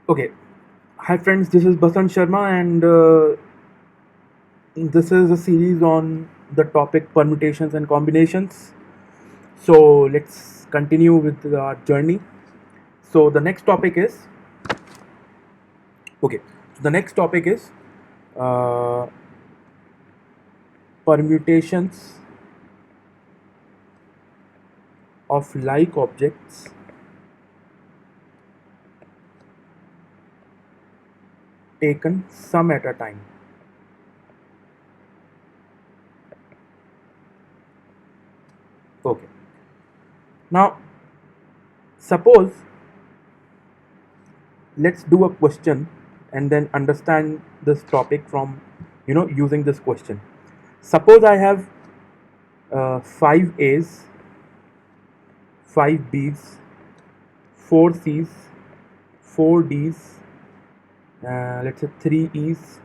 Okay, hi friends, this is Basant Sharma, and this is a series on the topic permutations and combinations. So let's continue with our journey. So the next topic is okay. The next topic is uh, permutations of like objects taken some at a time. Okay. Now suppose let's do a question and then understand this topic from using this question. Suppose I have 5 A's, 5 B's, 4 C's, 4 D's, let's say 3 E's,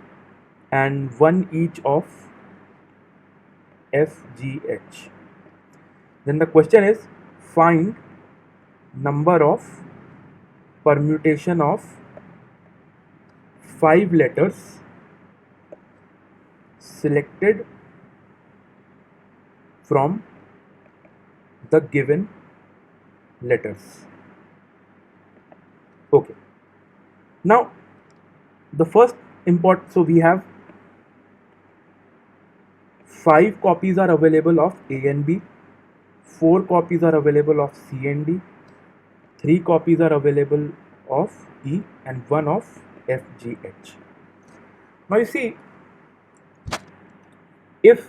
and one each of F, G, H. Then the question is find number of permutation of 5 letters selected from the given letters. Okay. Now the first import, so we have 5 copies are available of A and B, 4 copies are available of C and D, 3 copies are available of E, and one of F, G, H. Now you see, if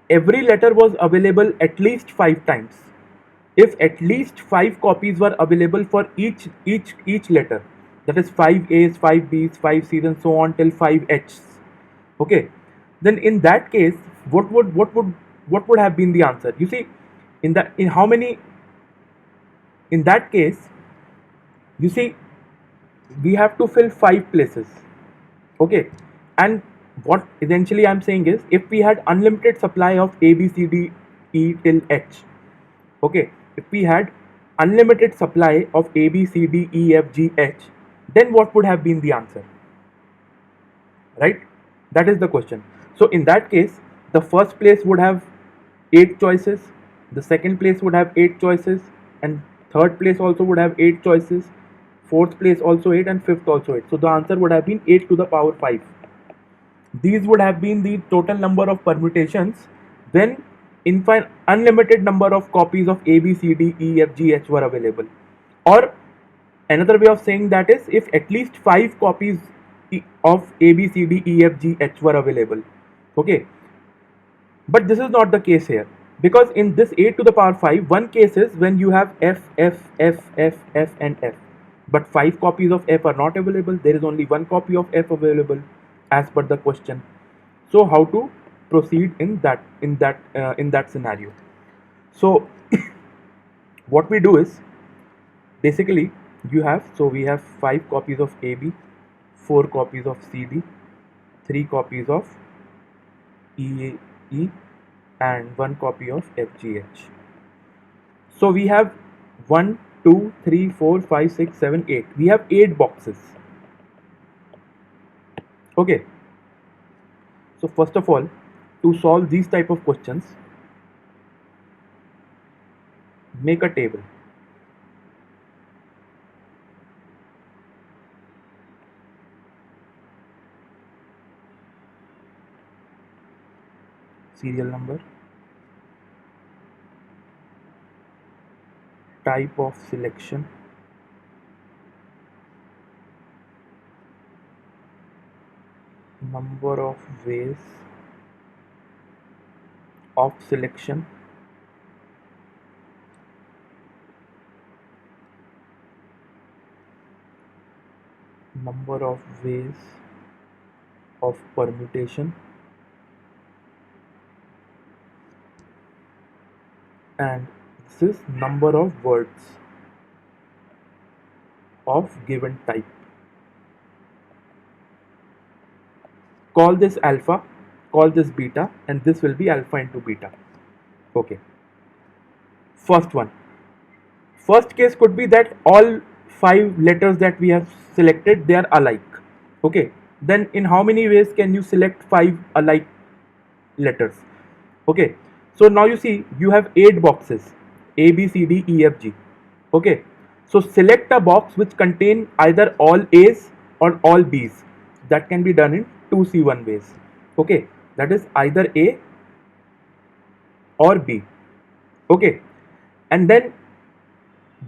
every letter was available at least 5 times, if at least 5 copies were available for each letter, that is 5 A's, 5 B's, 5 C's, and so on till 5 H's. Okay, then in that case, what would have been the answer? You see, in how many, in that case, you see, we have to fill 5 places. Okay, and what essentially I'm saying is, if we had unlimited supply of A, B, C, D, E till H. Okay, if we had unlimited supply of A, B, C, D, E, F, G, H, then what would have been the answer? Right, that is the question. So in that case, the first place would have 8 choices, the second place would have 8 choices, and third place also would have 8 choices, fourth place also 8, and fifth also 8. So the answer would have been 8 to the power 5. These would have been the total number of permutations when infinite unlimited number of copies of A, B, C, D, E, F, G, H were available. Or another way of saying that is, if at least 5 copies of A, B, C, D, E, F, G, H were available. Okay, but this is not the case here, because in this 8 to the power 5, one case is when you have F, F, F, F, F, and F, but 5 copies of F are not available. There is only one copy of F available as per the question. So how to proceed in that scenario? So what we do is, basically, we have 5 copies of AB, 4 copies of CD, 3 copies of EE, and one copy of FGH. So we have 1, 2, 3, 4, 5, 6, 7, 8. We have 8 boxes. Okay. So first of all, to solve these type of questions, make a table. Serial number, type of selection, number of ways of selection, number of ways of permutation, and this is number of words of given type. Call this alpha, call this beta, and this will be alpha into beta. Okay. First one. First case could be that all five letters that we have selected, they are alike. Okay, then in how many ways can you select five alike letters? Okay, so now you see you have 8 boxes, A, B, C, D, E, F, G. Okay, so select a box which contain either all A's or all B's. That can be done in 2C1 ways. Okay, that is either A or B. Okay, and then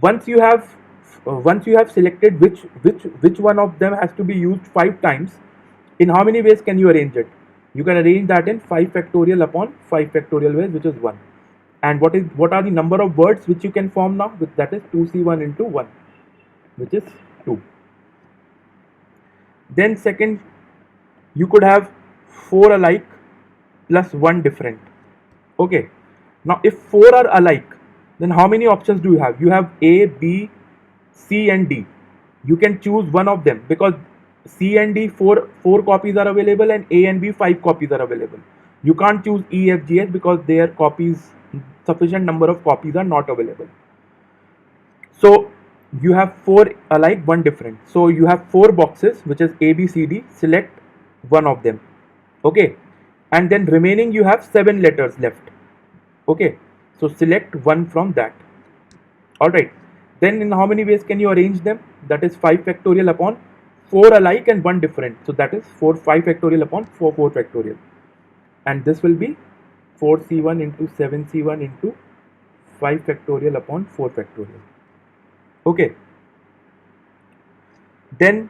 once you have selected which one of them has to be used 5 times, in how many ways can you arrange it? You can arrange that in 5 factorial upon 5 factorial ways, which is 1. And what are the number of words which you can form now? That is 2C1 into 1, which is 2. Then second, you could have 4 alike plus 1 different. Okay, now if 4 are alike, then how many options do you have? You have A, B, C and D. You can choose one of them, because C and D, four copies are available, and A and B 5 copies are available. You can't choose E, F, G, H because their copies, sufficient number of copies are not available. So you have 4 alike, 1 different. So you have 4 boxes, which is A, B, C, D. Select one of them. Okay, and then remaining you have 7 letters left. Okay, so select one from that. Alright, then in how many ways can you arrange them? That is 5 factorial upon 4 alike and 1 different. So that is 5 factorial upon 4 factorial. And this will be 4C1 into 7C1 into 5 factorial upon 4 factorial. Okay, then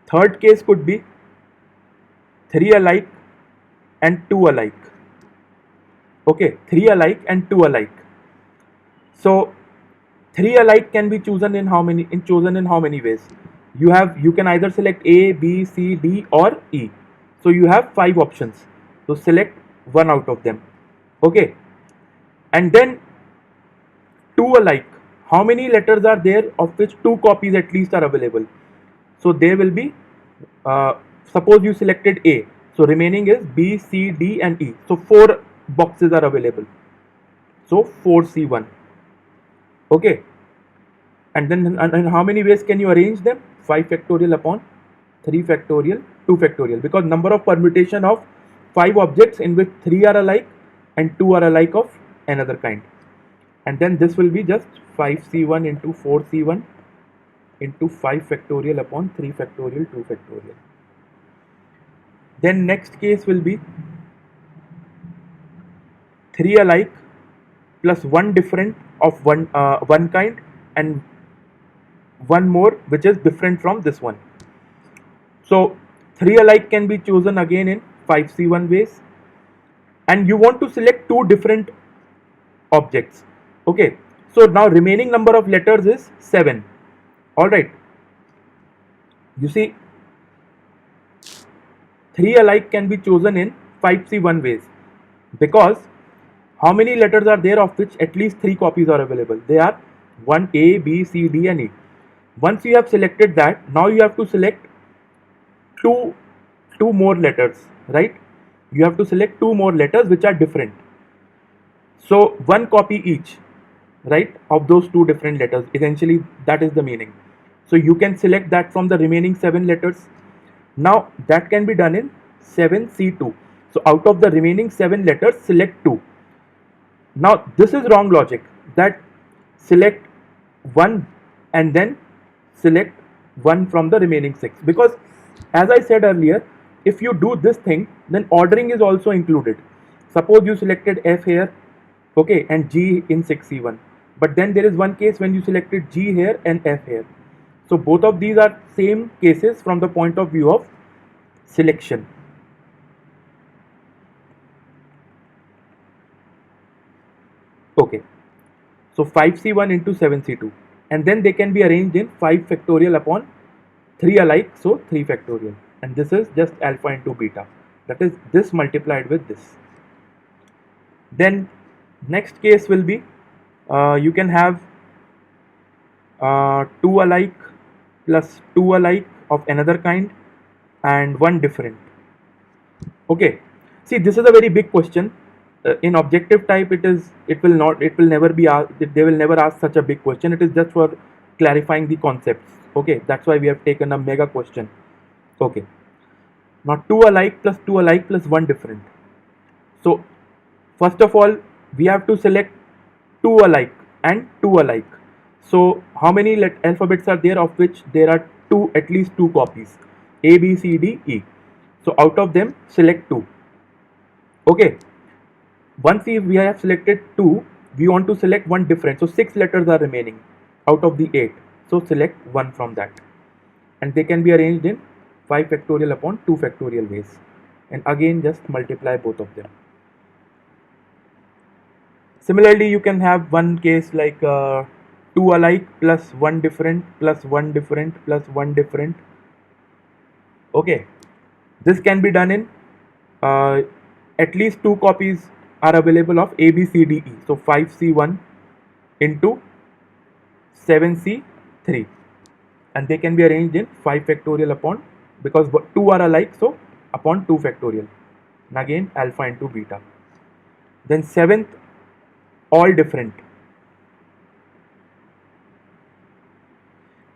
third case could be 3 alike and 2 alike. Okay, 3 alike and 2 alike. So 3 alike can be chosen in how many ways? You can either select A, B, C, D or E. So you have 5 options. So select one out of them. Okay, and then 2 alike. How many letters are there of which 2 copies at least are available? So there will be, suppose you selected A, so remaining is B, C, D and E. So 4 boxes are available. So 4C1. Okay, and then and how many ways can you arrange them? 5 factorial upon 3 factorial, 2 factorial, because number of permutation of 5 objects in which 3 are alike and 2 are alike of another kind. And then this will be just 5C1 into 4C1 into 5 factorial upon 3 factorial, 2 factorial. Then next case will be 3 alike plus 1 different of one kind and 1 more which is different from this one. So 3 alike can be chosen again in 5C1 ways, and you want to select 2 different objects. Okay, so now remaining number of letters is 7. Alright, you see 3 alike can be chosen in 5C1 ways, because how many letters are there of which at least 3 copies are available? They are 1 A, B, C, D and E. Once you have selected that, now you have to select two more letters, right? You have to select 2 more letters which are different. So 1 copy each, right, of those 2 different letters. Essentially that is the meaning. So you can select that from the remaining 7 letters. Now that can be done in 7C2. So out of the remaining 7 letters, select 2. Now this is wrong logic, that select 1 and then select 1 from the remaining 6, because as I said earlier, if you do this thing, then ordering is also included. Suppose you selected F here, okay, and G in 6C1, but then there is one case when you selected G here and F here. So both of these are same cases from the point of view of selection. Okay, so 5C1 into 7C2, and then they can be arranged in 5 factorial upon 3 alike, so 3 factorial, and this is just alpha into beta, that is this multiplied with this. Then next case will be you can have 2 alike plus 2 alike of another kind and 1 different. Okay, see, this is a very big question. In objective type, it will never be asked. They will never ask such a big question. It is just for clarifying the concepts. Okay, that's why we have taken a mega question. Okay, now two alike plus one different. So first of all, we have to select two alike and two alike. So how many alphabets are there, of which there are two, at least two copies, A, B, C, D, E. So out of them, select two. Okay. Once we have selected two, we want to select one different. So six letters are remaining out of the eight. So select one from that. And they can be arranged in 5 factorial upon 2 factorial ways. And again, just multiply both of them. Similarly, you can have one case like two alike plus one different plus one different plus one different. Okay, this can be done in at least two copies are available of A, B, C, D, E. So 5C1 into 7C3, and they can be arranged in 5 factorial upon, because two are alike, so upon 2 factorial, and again alpha into beta. Then seventh, all different.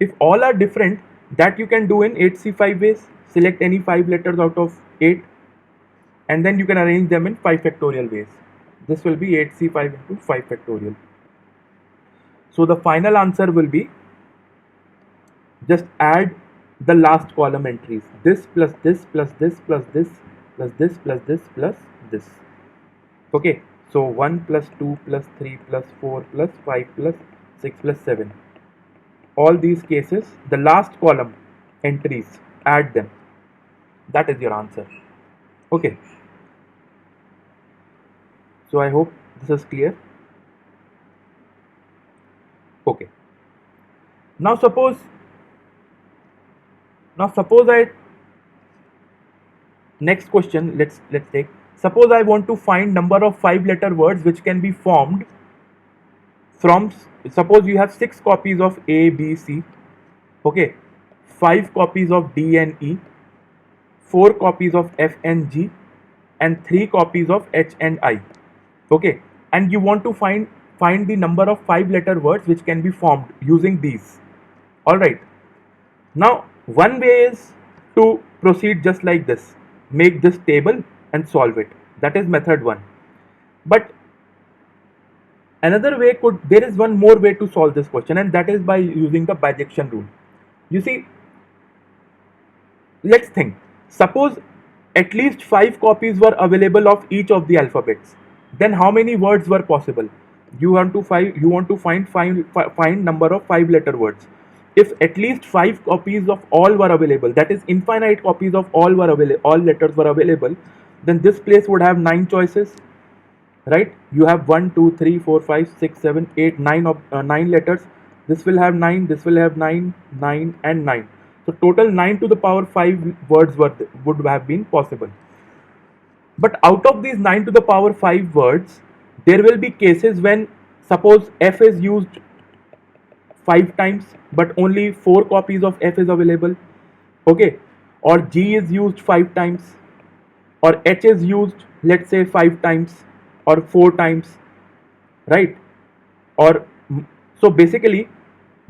If all are different, that you can do in 8C5 ways. Select any 5 letters out of 8, and then you can arrange them in 5 factorial ways. This will be 8C5 into 5 factorial. So the final answer will be, just add the last column entries, this plus this plus this plus this plus this plus this plus this. Okay, so 1 plus 2 plus 3 plus 4 plus 5 plus 6 plus 7. All these cases, the last column entries, add them. That is your answer. Okay. So I hope this is clear. Okay. Now suppose next question, let's take, suppose I want to find number of 5-letter words which can be formed from, suppose you have 6 copies of A, B, C, okay, 5 copies of D and E, 4 copies of F and G, and 3 copies of H and I. Okay, and you want to find the number of 5-letter words which can be formed using these. All right. Now one way is to proceed just like this, make this table and solve it. That is method 1. But another way there is one more way to solve this question, and that is by using the bijection rule. You see, let's think, suppose at least 5 copies were available of each of the alphabets, then how many words were possible? You want to find number of 5-letter words. If at least 5 copies of all were available, that is infinite copies of all were available, all letters were available, then this place would have 9 choices, right? You have 1, 2, 3, 4, 5, 6, 7, 8, 9 letters. This will have 9, this will have 9, 9 and 9. So total 9 to the power 5 words would have been possible. But out of these 9 to the power 5 words, there will be cases when, suppose F is used 5 times but only 4 copies of F is available, okay, or G is used 5 times, or H is used, let's say, 5 times or 4 times, right? Or so basically,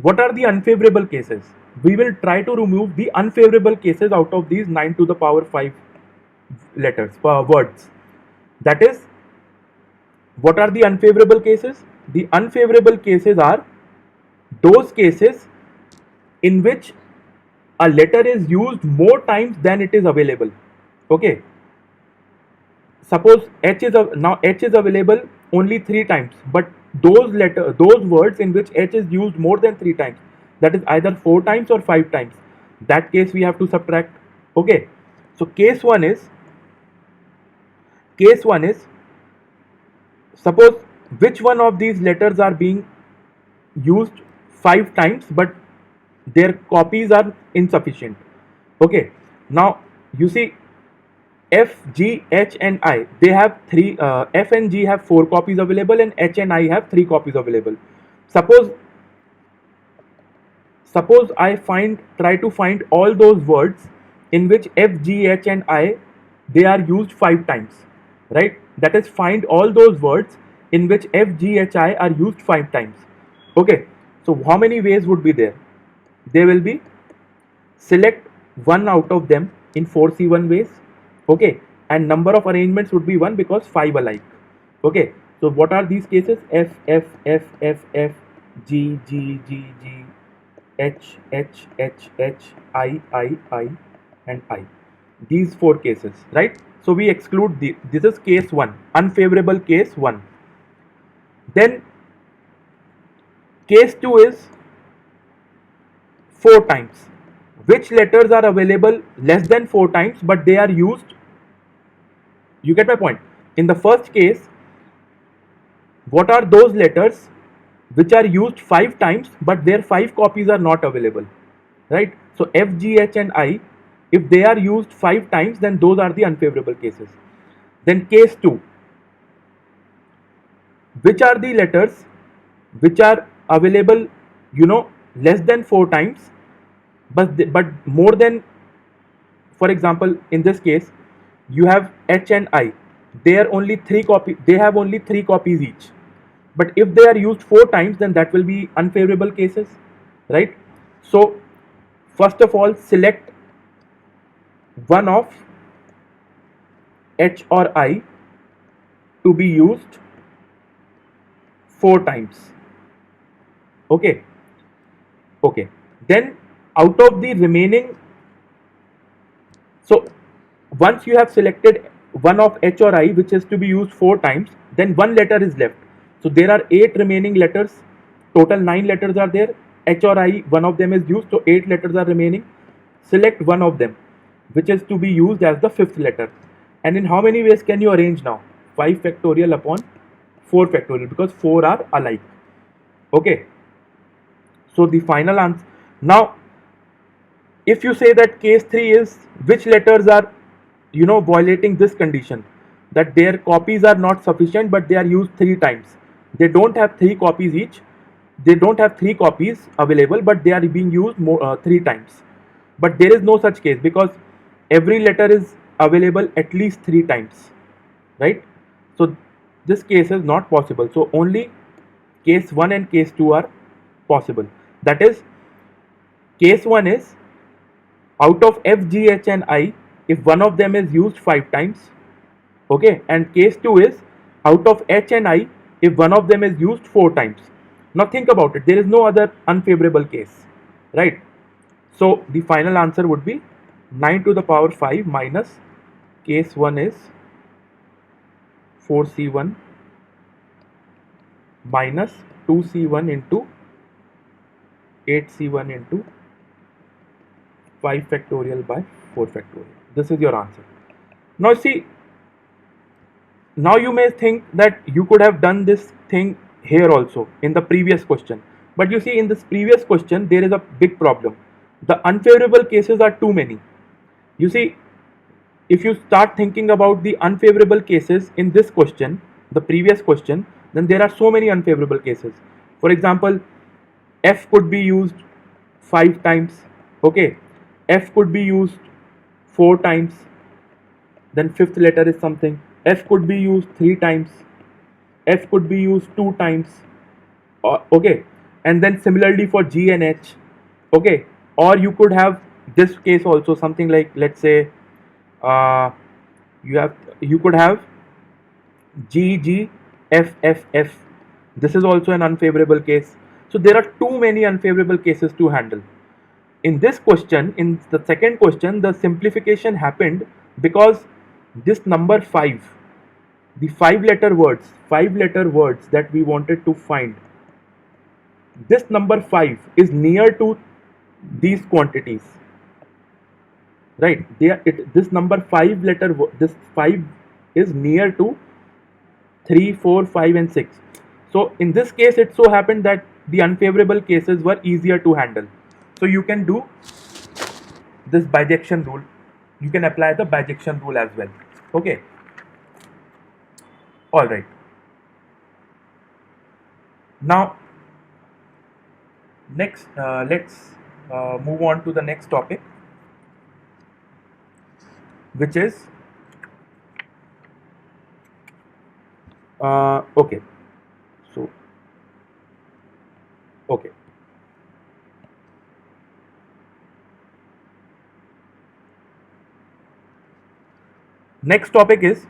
what are the unfavorable cases? We will try to remove the unfavorable cases out of these 9 to the power 5 letters, words. That is, what are the unfavorable cases? The unfavorable cases are those cases in which a letter is used more times than it is available. Okay, suppose H is available only 3 times, but those words in which H is used more than 3 times, that is either 4 times or 5 times, that case we have to subtract. Okay, so case 1 is, suppose which one of these letters are being used 5 times but their copies are insufficient. Okay, now you see, F, G, H and I, they have 3, F and G have 4 copies available and H and I have 3 copies available. Suppose I try to find all those words in which F, G, H and I, they are used 5 times, right? That is, find all those words in which F, G, H, I are used 5 times. Okay, So how many ways would be there? There will be select one out of them in 4C1 ways, okay, and number of arrangements would be 1 because 5 alike, okay. So what are these cases? F F F F F, G G G G, H H H H, I, and I. These 4 cases, right? So we exclude this is case 1, unfavorable case 1. Then case 2 is 4 times. Which letters are available less than 4 times but they are used? You get my point. In the first case, what are those letters which are used 5 times but their 5 copies are not available, right? So F, G, H and I, if they are used 5 times, then those are the unfavorable cases. Then case 2, which are the letters which are available, less than 4 times but more than, for example, in this case you have H and I, they have only 3 copies each, but if they are used 4 times, then that will be unfavorable cases, right? So first of all, select one of H or I to be used 4 times, okay. Okay, then out of the remaining, so once you have selected one of H or I which is to be used 4 times, then one letter is left. So there are 8 remaining letters, total 9 letters are there. H or I, one of them is used, so 8 letters are remaining. Select one of them which is to be used as the 5th letter. And in how many ways can you arrange now? 5 factorial upon 4 factorial, because 4 are alike, okay. So the final answer now, if you say that case 3 is which letters are violating this condition, that their copies are not sufficient but they are used 3 times, they don't have 3 copies each, they don't have 3 copies available but they are being used 3 times, but there is no such case because every letter is available at least 3 times, right? So this case is not possible. So only case 1 and case 2 are possible. That is, case 1 is out of F, G, H and I, if one of them is used 5 times, okay, and case 2 is out of H and I, if one of them is used 4 times. Now think about it, there is no other unfavorable case, right? So the final answer would be 9 to the power 5 minus case 1 is 4C1 minus 2C1 into 8C1 into 5 factorial by 4 factorial. This is your answer. Now see, now you may think that you could have done this thing here also in the previous question, but you see in this previous question there is a big problem. The unfavorable cases are too many. You see, if you start thinking about the unfavorable cases in this question, the previous question, then there are so many unfavorable cases. For example, F could be used 5 times, okay, F could be used 4 times, then 5th letter is something. F could be used 3 times, F could be used 2 times, okay, and then similarly for G and H, okay. Or you could have this case also, something like, let's say, uh, you could have G G F F F. This is also an unfavorable case. So there are too many unfavorable cases to handle. In this question, in the second question, the simplification happened because this number 5, the 5 letter words that we wanted to find, this number 5 is near to these quantities, right? This number this 5 is near to 3, 4, 5 and 6. So in this case it so happened that the unfavorable cases were easier to handle. So you can do this bijection rule, you can apply the bijection rule as well, okay. All right, now next let's move on to the next topic, which is okay, so okay, Next topic is,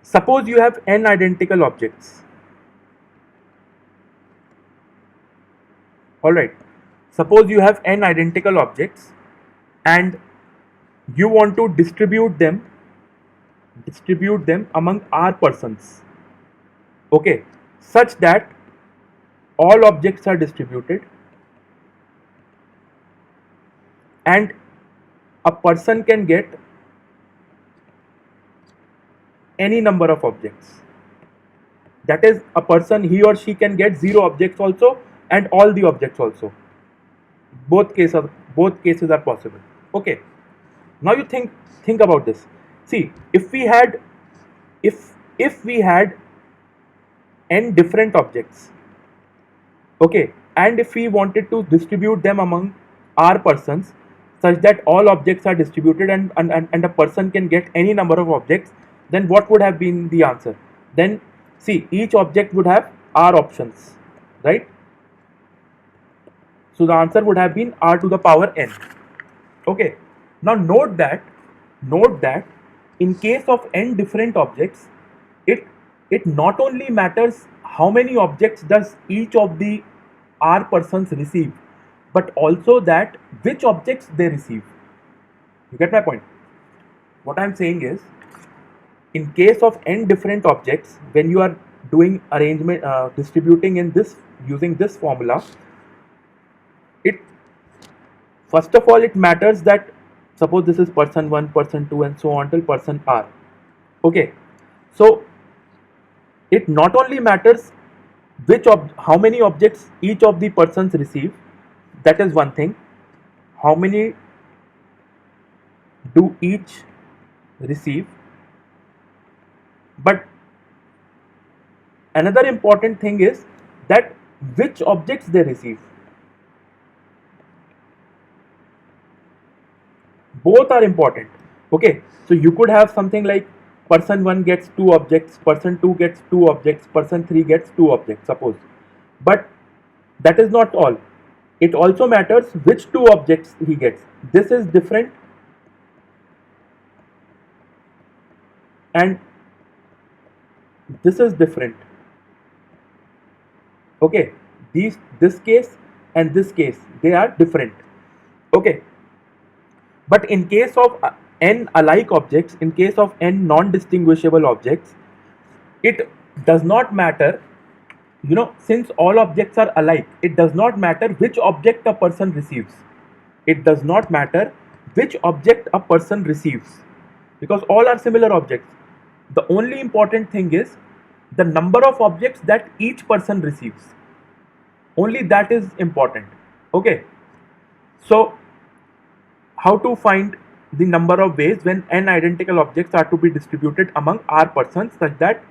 suppose you have n identical objects. Alright, suppose you have n identical objects and you want to distribute them among r persons, okay, such that all objects are distributed and a person can get any number of objects. That is, a person, he or she can get 0 objects also and all the objects also. Both cases are possible. Okay. Now you think about this. See, if we had n different objects, okay, and if we wanted to distribute them among r persons such that all objects are distributed and a person can get any number of objects, then what would have been the answer? Then see, each object would have r options, right? So the answer would have been r to the power n. Okay. Now note that in case of n different objects, it not only matters how many objects does each of the r persons receive, but also that which objects they receive. You get my point? What I'm saying is, in case of n different objects, when you are doing arrangement, distributing in this using this formula, it first of all it matters that suppose this is person 1, person 2 and so on till person r. Okay, so it not only matters how many objects each of the persons receive, that is one thing, how many do each receive, but another important thing is that which objects they receive. Both are important. Okay, so you could have something like person 1 gets 2 objects, person 2 gets 2 objects, person 3 gets 2 objects, suppose. But that is not all. It also matters which 2 objects he gets. This is different and this is different. Okay, this case and this case, they are different. Okay, but in case of n alike objects, in case of n non-distinguishable objects, it does not matter, since all objects are alike, it does not matter which object a person receives. It does not matter which object a person receives, because all are similar objects. The only important thing is the number of objects that each person receives. Only that is important. Okay, so how to find the number of ways when n identical objects are to be distributed among r persons such that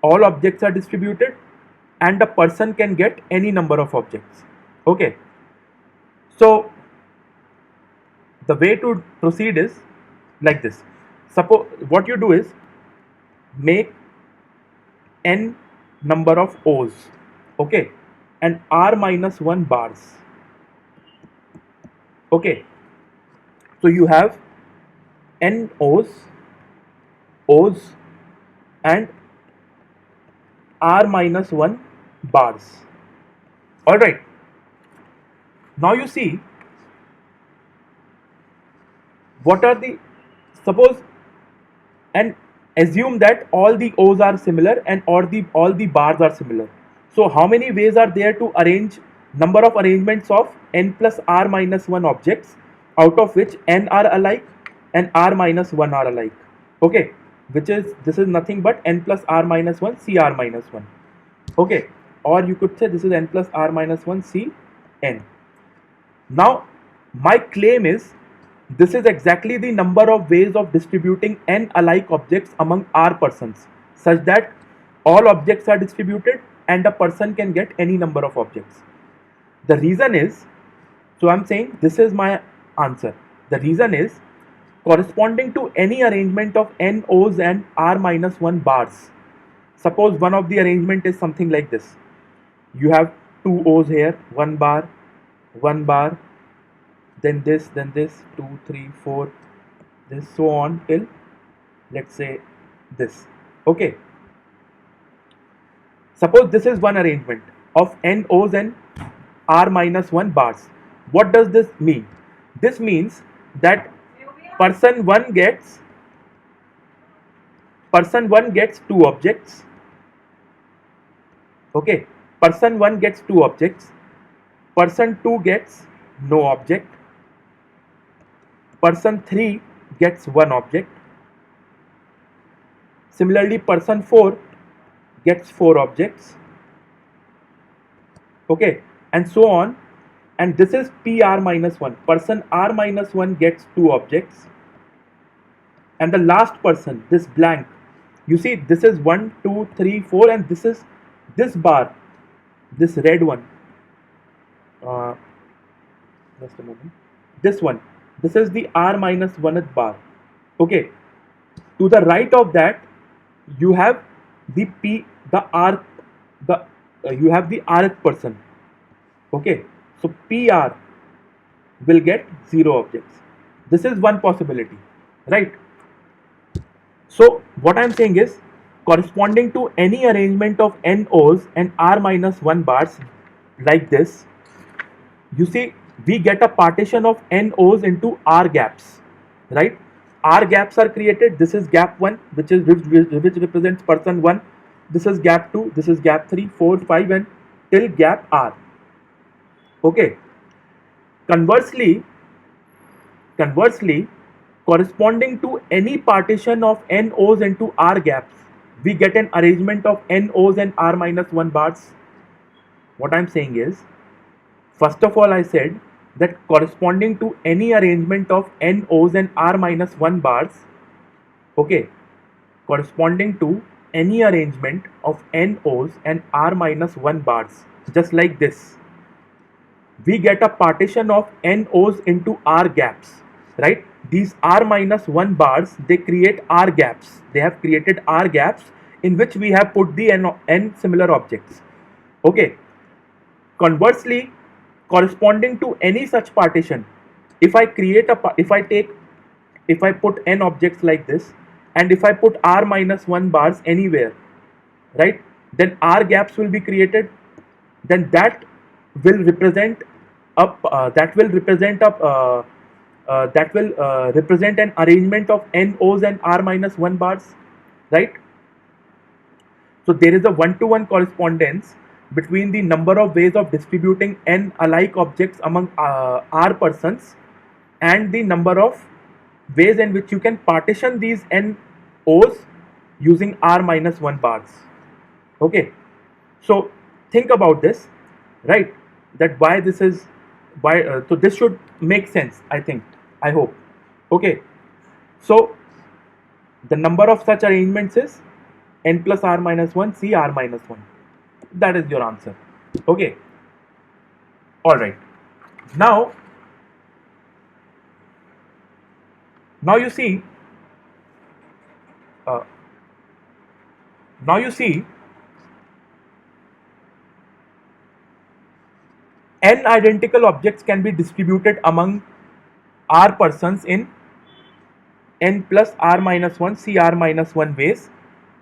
all objects are distributed and a person can get any number of objects. Okay, so the way to proceed is like this. Suppose what you do is make n number of O's, okay, and r minus 1 bars. Okay, so you have n O's and r minus 1 bars. Alright, now you see what are the, suppose and assume that all the O's are similar and all the bars are similar. So how many ways are there to arrange number of arrangements of n plus r minus 1 objects, out of which n are alike and r minus 1 are alike? Okay, this is nothing but n plus r minus 1 c r minus 1. Okay, or you could say this is n plus r minus 1 c n. Now my claim is this is exactly the number of ways of distributing n alike objects among r persons such that all objects are distributed and a person can get any number of objects. The reason is, so I'm saying this is my answer. The reason is, corresponding to any arrangement of n O's and r minus 1 bars. Suppose one of the arrangement is something like this. You have 2 O's here, 1 bar, then this, 2, 3, 4, this, so on till let's say this. Okay, suppose this is one arrangement of n O's and r minus 1 bars. What does this mean? This means that person 1 gets two objects. Okay, person 1 gets two objects, person 2 gets no object, person 3 gets one object. Similarly, person 4 gets four objects. Okay, and so on. And this is PR minus 1. Person R minus 1 gets two objects. And the last person, this blank, you see this is 1, 2, 3, 4, and this is this bar, this red one. Just a moment. This one. This is the R minus 1th bar. Okay. To the right of that, you have the P, the R, the you have the Rth person. Okay. So PR will get zero objects. This is one possibility, right? So what I'm saying is, corresponding to any arrangement of n O's and R minus 1 bars like this, you see we get a partition of n O's into R gaps, right? R gaps are created. This is gap 1, which represents person 1. This is gap 2, this is gap 3, 4, 5, and till gap R. Okay. Conversely, corresponding to any partition of n O's into R gaps, we get an arrangement of n O's and R minus 1 bars. What I'm saying is, first of all, I said that corresponding to any arrangement of n O's and R minus 1 bars, okay, corresponding to any arrangement of n O's and R minus 1 bars, just like this, we get a partition of n O's into R gaps, right? These R minus 1 bars, they create R gaps. They have created R gaps in which we have put the n similar objects. Okay. Conversely, corresponding to any such partition, if I put n objects like this, and if I put R minus 1 bars anywhere, right, then R gaps will be created. Then that will represent represent an arrangement of n O's and R minus 1 bars, right? So there is a one-to-one correspondence between the number of ways of distributing n alike objects among R persons and the number of ways in which you can partition these n O's using R minus 1 bars. Okay, so think about this, right? That why this is so this should make sense, I think, I hope. Okay, so the number of such arrangements is n plus R minus 1 C R minus 1. That is your answer. Okay, all right. Now you see n identical objects can be distributed among R persons in n plus R minus 1 C R minus 1 ways,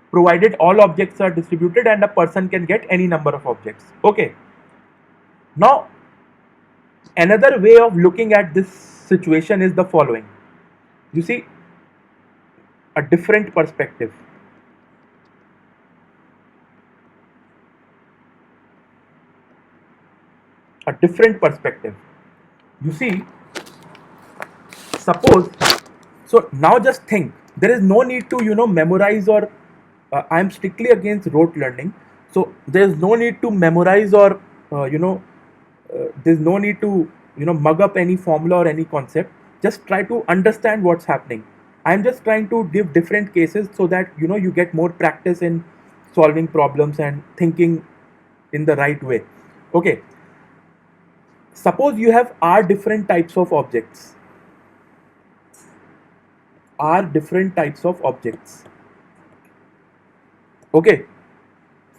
provided all objects are distributed and a person can get any number of objects. Okay. Now, another way of looking at this situation is the following. You see, a different perspective. A different perspective. You see, suppose, so now just think, there is no need to memorize, or I am strictly against rote learning, so there is no need to memorize, or there's no need to mug up any formula or any concept. Just try to understand what's happening. I'm just trying to give different cases so that you get more practice in solving problems and thinking in the right way. Okay, suppose you have R different types of objects. R different types of objects. Okay,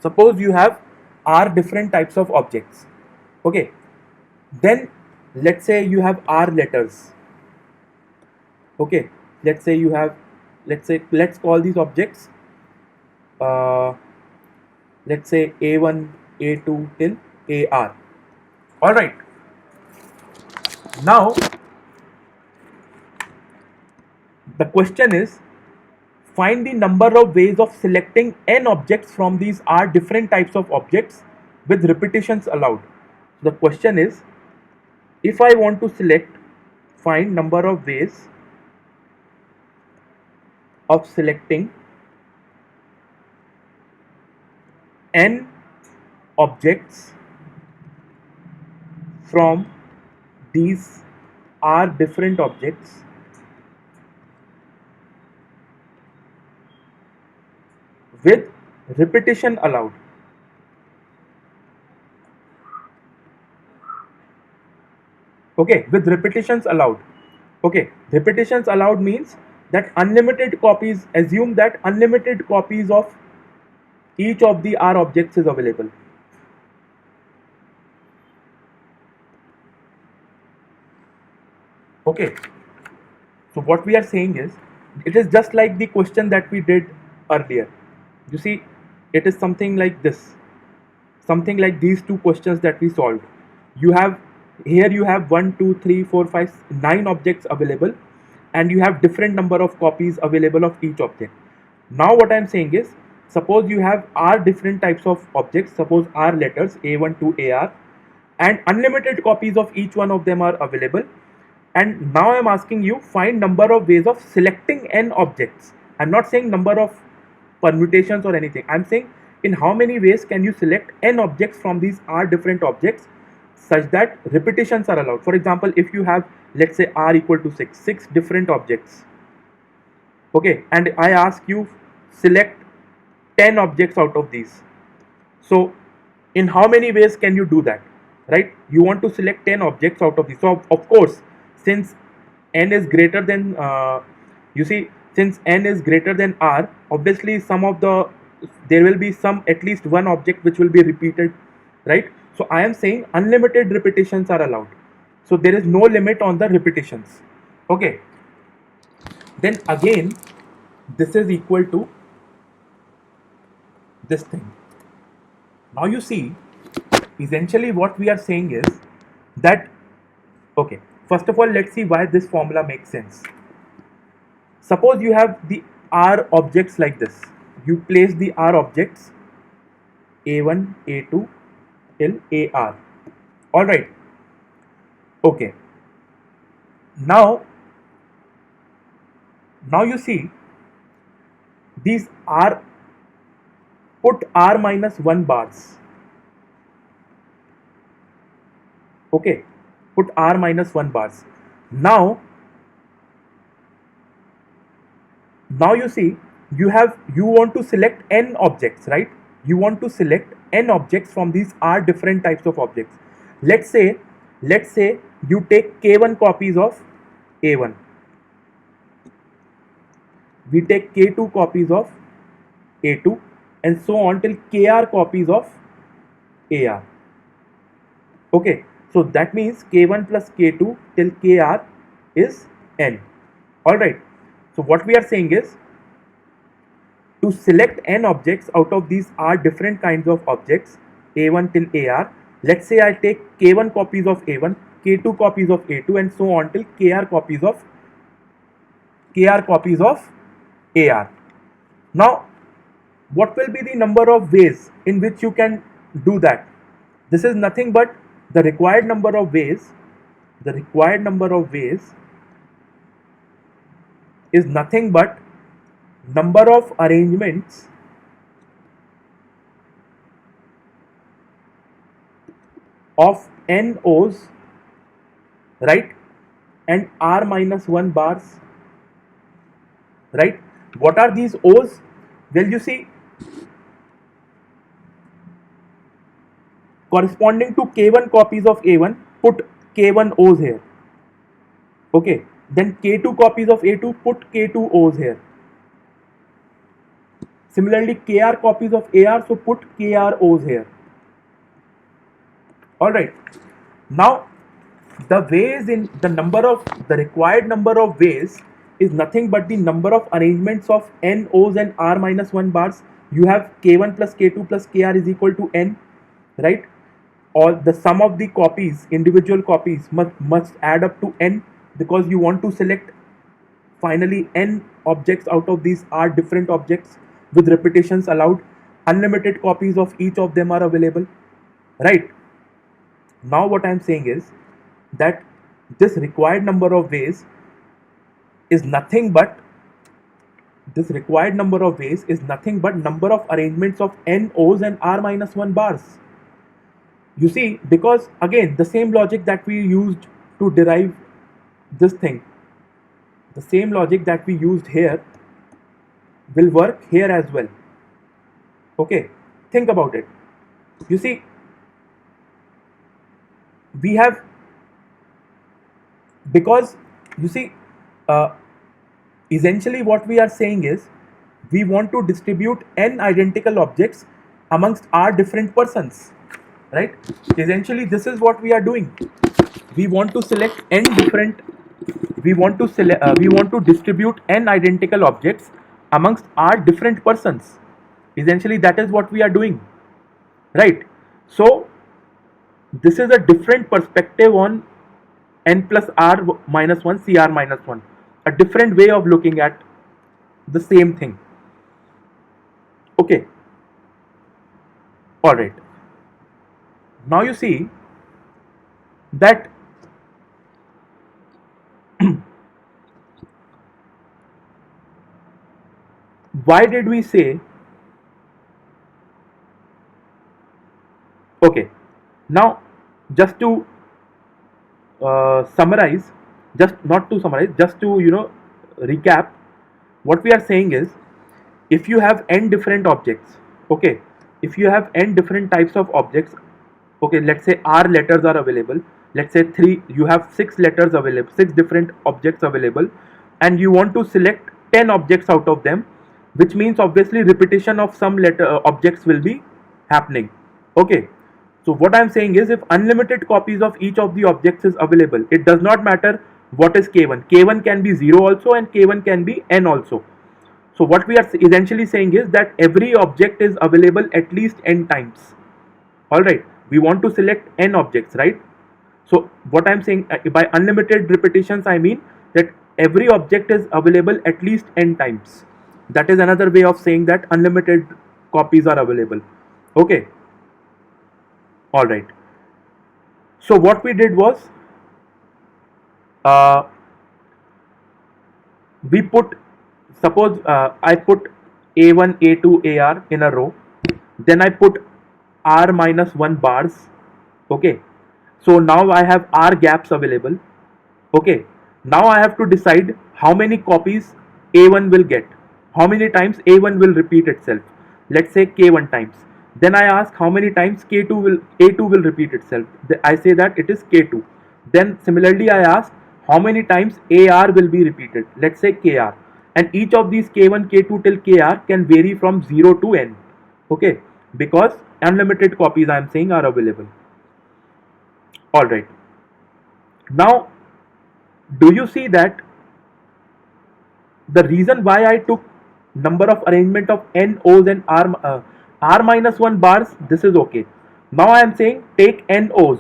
suppose you have R different types of objects. Okay, then let's say you have R letters. Okay, let's say you have let's call these objects, uh, let's say A1, A2 till AR. All right. Now the question is, find the number of ways of selecting n objects from these r different types of objects with repetitions allowed. The question is, if I want to select, find number of ways of selecting n objects from these r different objects with repetition allowed. Okay, with repetitions allowed. Okay, repetitions allowed means that unlimited copies, assume that unlimited copies of each of the R objects is available. Okay, so what we are saying is, it is just like the question that we did earlier. You see, it is something like this, something like these two questions that we solved. You have here, you have 1 2 3 4 5 9 objects available, and you have different number of copies available of each object. Now what I am saying is, suppose you have r different types of objects, suppose r letters A1 to AR, and unlimited copies of each one of them are available. And now I am asking you, find number of ways of selecting n objects. I'm not saying number of permutations or anything. I'm saying in how many ways can you select n objects from these r different objects such that repetitions are allowed. For example, if you have, let's say, r equal to 6 different objects, okay, and I ask you select 10 objects out of these. So in how many ways can you do that, right? You want to select 10 objects out of these. So of course, since n is greater than you see, since n is greater than r, obviously there will be some, at least one object which will be repeated, right? So I am saying unlimited repetitions are allowed, so there is no limit on the repetitions. Okay, then again this is equal to this thing. Now you see, essentially what we are saying is that, okay, first of all, let's see why this formula makes sense. Suppose you have the R objects like this. You place the R objects A1, A2 till AR. Alright. Okay. Now you see, these are, put R minus 1 bars. Okay. Put R minus 1 bars. Now you see, you want to select n objects, right? You want to select n objects from these r different types of objects. Let's say you take k1 copies of A1, we take k2 copies of A2, and so on till kr copies of AR. Okay, so that means k1 plus k2 till kr is n. Alright, so what we are saying is, to select n objects out of these r different kinds of objects A1 till AR, let's say I take k1 copies of A1, k2 copies of A2, and so on till kr copies of AR. Now what will be the number of ways in which you can do that? This is nothing but the required number of ways. The required number of ways is nothing but number of arrangements of n O's, right, and r minus 1 bars, right? What are these O's? Well, you see, corresponding to k1 copies of A1, put k1 O's here. Okay, then k2 copies of A2, put k2 O's here. Similarly, kr copies of AR, so put kr O's here. Alright, now the ways in the required number of ways is nothing but the number of arrangements of n O's and r minus 1 bars. You have k1 plus k2 plus kr is equal to n, right? Or the sum of the copies, individual copies, must add up to n, because you want to select finally n objects out of these are different objects with repetitions allowed. Unlimited copies of each of them are available, right? Now what I'm saying is that this required number of ways is nothing but number of arrangements of n O's and r minus 1 bars. You see, because again the same logic that we used to derive this thing, the same logic that we used here will work here as well. Okay, think about it. You see, we have, because you see, essentially what we are saying is we want to distribute n identical objects amongst r different persons, right? Essentially this is what we are doing. We want to select n different, we want to distribute n identical objects amongst r different persons. Essentially that is what we are doing, right? So this is a different perspective on n plus r minus 1 cr minus 1, a different way of looking at the same thing. Okay, all right. Now you see that why did we say, okay, now just to summarize, just not to summarize, just to recap, what we are saying is if you have n different objects, okay, if you have n different types of objects, okay, let's say r letters are available, let's say 3, you have 6 letters available, 6 different objects available, and you want to select 10 objects out of them, which means obviously repetition of some letter objects will be happening. Okay, so what I'm saying is if unlimited copies of each of the objects is available, it does not matter what is k1. K1 can be 0 also and k1 can be n also. So what we are essentially saying is that every object is available at least n times. Alright, we want to select n objects, right? So what I'm saying by unlimited repetitions, I mean that every object is available at least n times. That is another way of saying that unlimited copies are available. Okay. Alright. So what we did was we put, suppose I put A1, A2, AR in a row, then I put R minus 1 bars. Okay, so now I have R gaps available. Okay, now I have to decide how many copies A1 will get, how many times A1 will repeat itself. Let's say K1 times. Then I ask how many times A2 will repeat itself. I say that it is K2. Then similarly I ask how many times AR will be repeated. Let's say KR. And each of these K1, K2 till KR can vary from 0 to n. Okay, because unlimited copies I am saying are available. Alright. Now, do you see that the reason why I took number of arrangement of n O's and r minus 1 bars, this is okay. Now I am saying take n O's,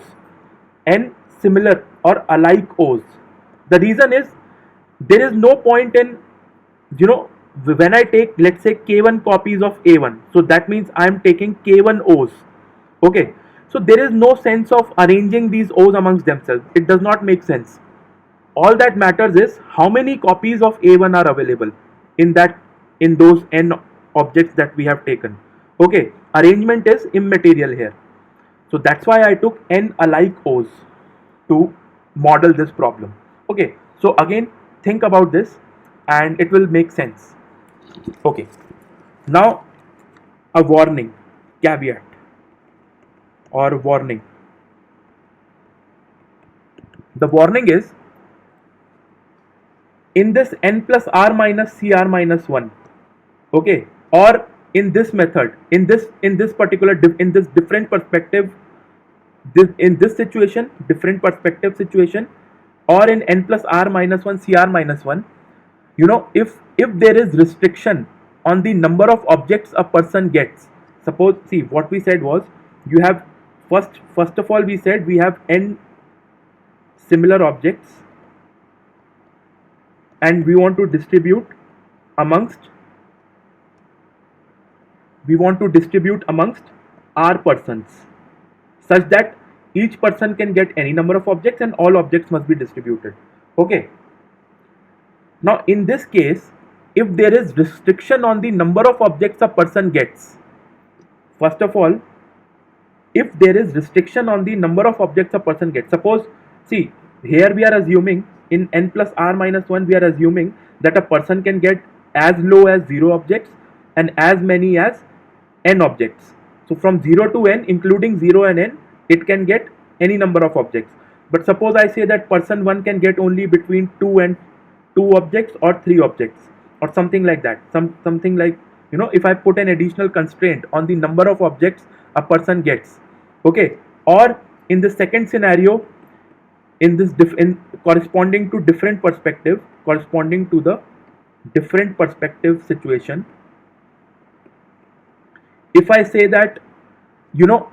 n similar or alike O's. The reason is there is no point in, when I take, let's say K1 copies of A1, so that means I am taking K1 O's. Okay, so there is no sense of arranging these O's amongst themselves. It does not make sense. All that matters is how many copies of A1 are available in those n objects that we have taken. Okay, arrangement is immaterial here. So that's why I took n alike O's to model this problem. Okay, so again think about this and it will make sense. Okay, now a warning, caveat or warning. The warning is in this n plus r minus cr minus 1, okay, or in this method, in this particular in this different perspective, in this situation, different perspective situation, or in n plus r minus 1 cr minus 1, if there is restriction on the number of objects a person gets, suppose, see, what we said was, you have, first of all we said we have n similar objects and we want to distribute amongst r persons, such that each person can get any number of objects and all objects must be distributed. Okay, now in this case, if there is restriction on the number of objects a person gets, first of all, if there is restriction on the number of objects a person gets, suppose, see, here we are assuming in n plus r minus 1, we are assuming that a person can get as low as 0 objects and as many as n objects. So from 0 to n, including 0 and n, it can get any number of objects. But suppose I say that person 1 can get only between 2 objects or 3 objects or something like that. Something like, if I put an additional constraint on the number of objects a person gets. Okay, or in the second scenario, in this corresponding to the different perspective situation, if I say that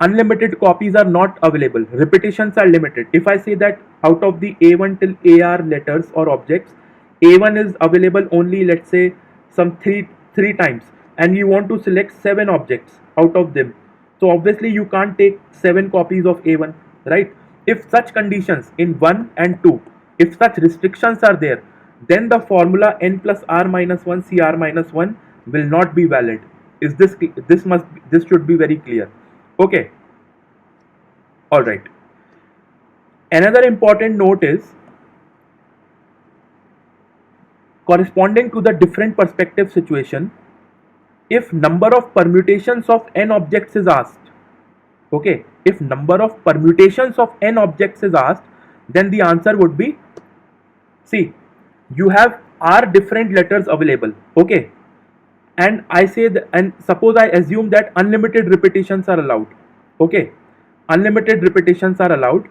unlimited copies are not available, repetitions are limited. If I say that out of the A1 till AR letters or objects, A1 is available only, let's say, some three times, and you want to select 7 objects out of them, so obviously you can't take 7 copies of A1, right? If such conditions in 1 and 2, if such restrictions are there, then the formula n plus r minus 1 cr minus 1 will not be valid. This should be very clear. Okay, all right. Another important note is, corresponding to the different perspective situation, if number of permutations of n objects is asked, okay, if number of permutations of n objects is asked, then the answer would be, see, you have r different letters available, okay, and I say that, and suppose I assume that unlimited repetitions are allowed, okay, unlimited repetitions are allowed,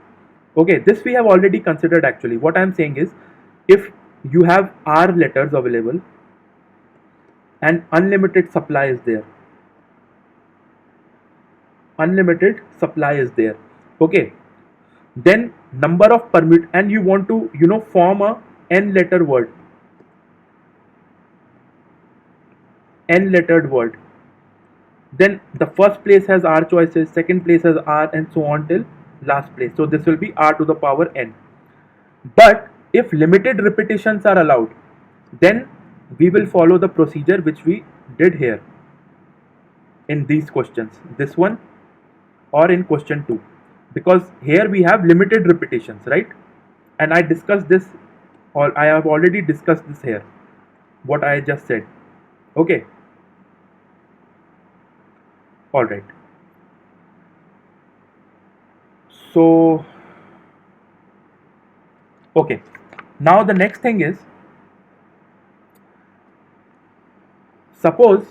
okay, this we have already considered. Actually, what I am saying is, if you have r letters available and unlimited supply is there, okay, then number of and you want to form a n lettered word, then the first place has r choices, second place has r, and so on till last place. So this will be r to the power n. But if limited repetitions are allowed, then we will follow the procedure which we did here in these questions, this one or in question 2, because here we have limited repetitions, right? And I discussed this, or I have already discussed this here, what I just said. Okay, all right. So okay, now the next thing is, suppose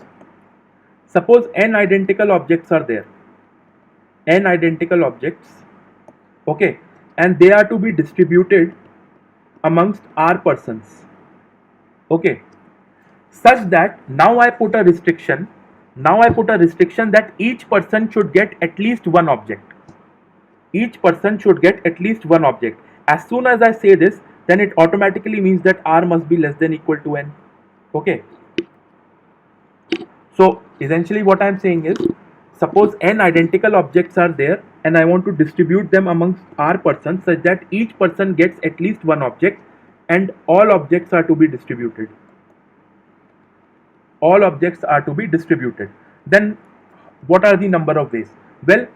n identical objects are there, n identical objects, okay, and they are to be distributed amongst r persons, okay, such that now I put a restriction that each person should get at least one object. As soon as I say this, then it automatically means that r must be less than equal to n. Okay, so essentially what I am saying is, suppose n identical objects are there and I want to distribute them amongst r persons such that each person gets at least one object and all objects are to be distributed. Then what are the number of ways? Well,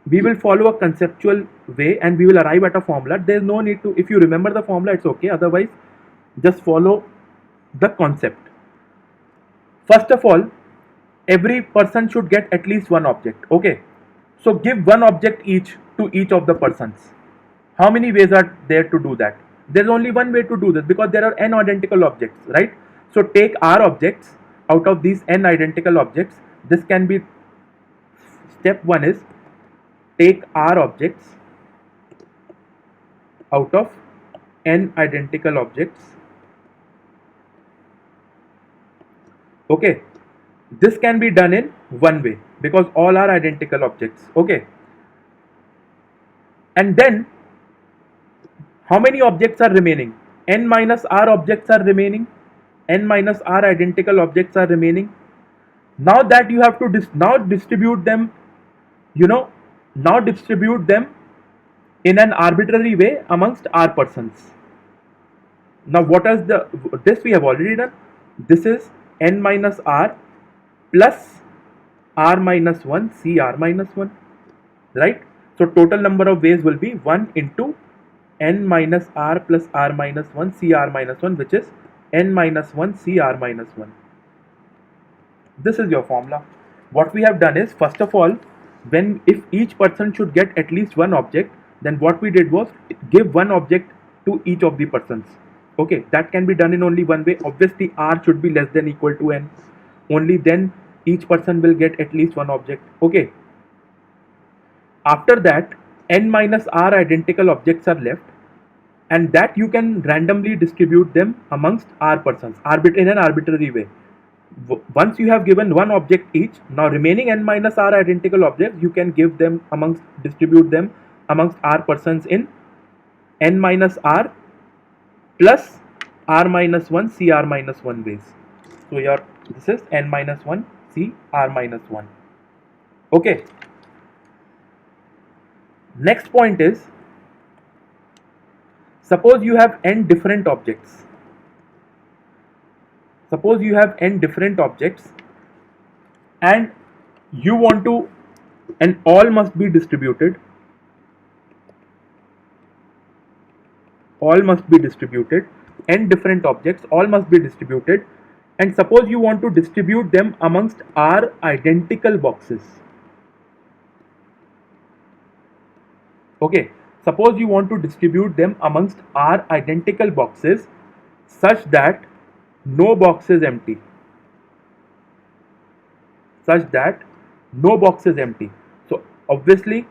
we will follow a conceptual way and we will arrive at a formula. There is no need to, if you remember the formula, it's okay, otherwise just follow the concept. First of all, every person should get at least one object, okay, so give one object each to each of the persons. How many ways are there to do that? There's only one way to do this, because there are n identical objects, right? So take r objects out of these n identical objects. This can be, step 1 is, take r objects out of n identical objects Okay, this can be done in one way because all are identical objects. Okay, and then how many objects are remaining? N minus r objects are remaining. N minus r identical objects are remaining. Now that you have to now distribute them, you know, now distribute them in an arbitrary way amongst r persons. Now what is the, this we have already done. This is n minus r plus r minus 1 c r minus 1, right? So total number of ways will be 1 into n minus r plus r minus 1 c r minus 1, which is n minus 1 c r minus 1. This is your formula. What we have done is, first of all, when if each person should get at least one object, then what we did was give one object to each of the persons. Okay, that can be done in only one way. Obviously r should be less than equal to n, only then each person will get at least one object. Okay, after that n minus r identical objects are left, and that you can randomly distribute them amongst r persons in an arbitrary way. Once you have given one object each, now remaining n minus r identical objects you can give them distribute them amongst r persons in n minus r plus r minus 1 c r minus 1 ways. So this is n minus 1 c r minus 1. Okay, next point is, suppose you have n different objects. Suppose you have n different objects and you want to, and all must be distributed. All must be distributed. N different objects, all must be distributed. And suppose you want to distribute them amongst r identical boxes. Okay, suppose you want to distribute them amongst r identical boxes such that no box is empty. Such that no box is empty. So obviously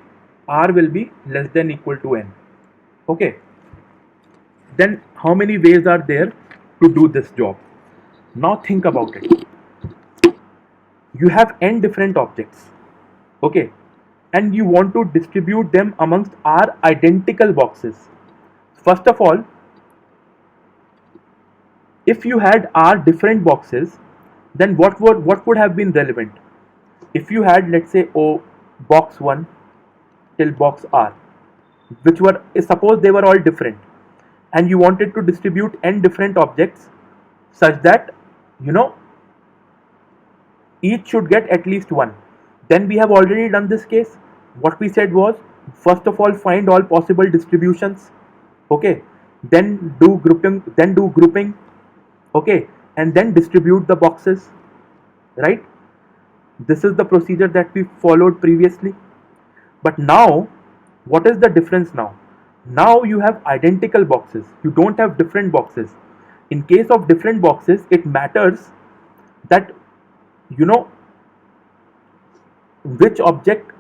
r will be less than equal to n. Okay, then how many ways are there to do this job? Now think about it. You have n different objects, okay, and you want to distribute them amongst r identical boxes. First of all, if you had r different boxes, then what would have been relevant? If you had, let's say, box 1 till box r, which were, suppose they were all different, and you wanted to distribute n different objects such that, you know, each should get at least one, then we have already done this case. What we said was, first of all, find all possible distributions, okay, then do grouping, okay, and then distribute the boxes, right? This is the procedure that we followed previously. But now, what is the difference now? Now you have identical boxes, you don't have different boxes. In case of different boxes, it matters that, you know, which object.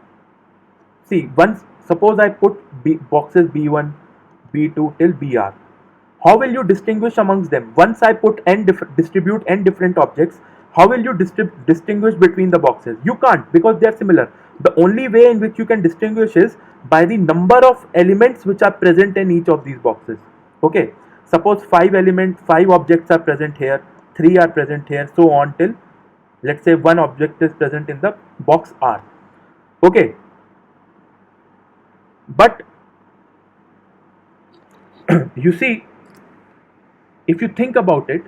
See, once suppose I put boxes b1, b2 till br, how will you distinguish amongst them? Once I put distribute n different objects, how will you distinguish between the boxes? You can't, because they are similar. The only way in which you can distinguish is by the number of elements which are present in each of these boxes. Okay, suppose 5 objects are present here, 3 are present here, so on till, let's say, 1 object is present in the box R. Okay, but you see, if you think about it,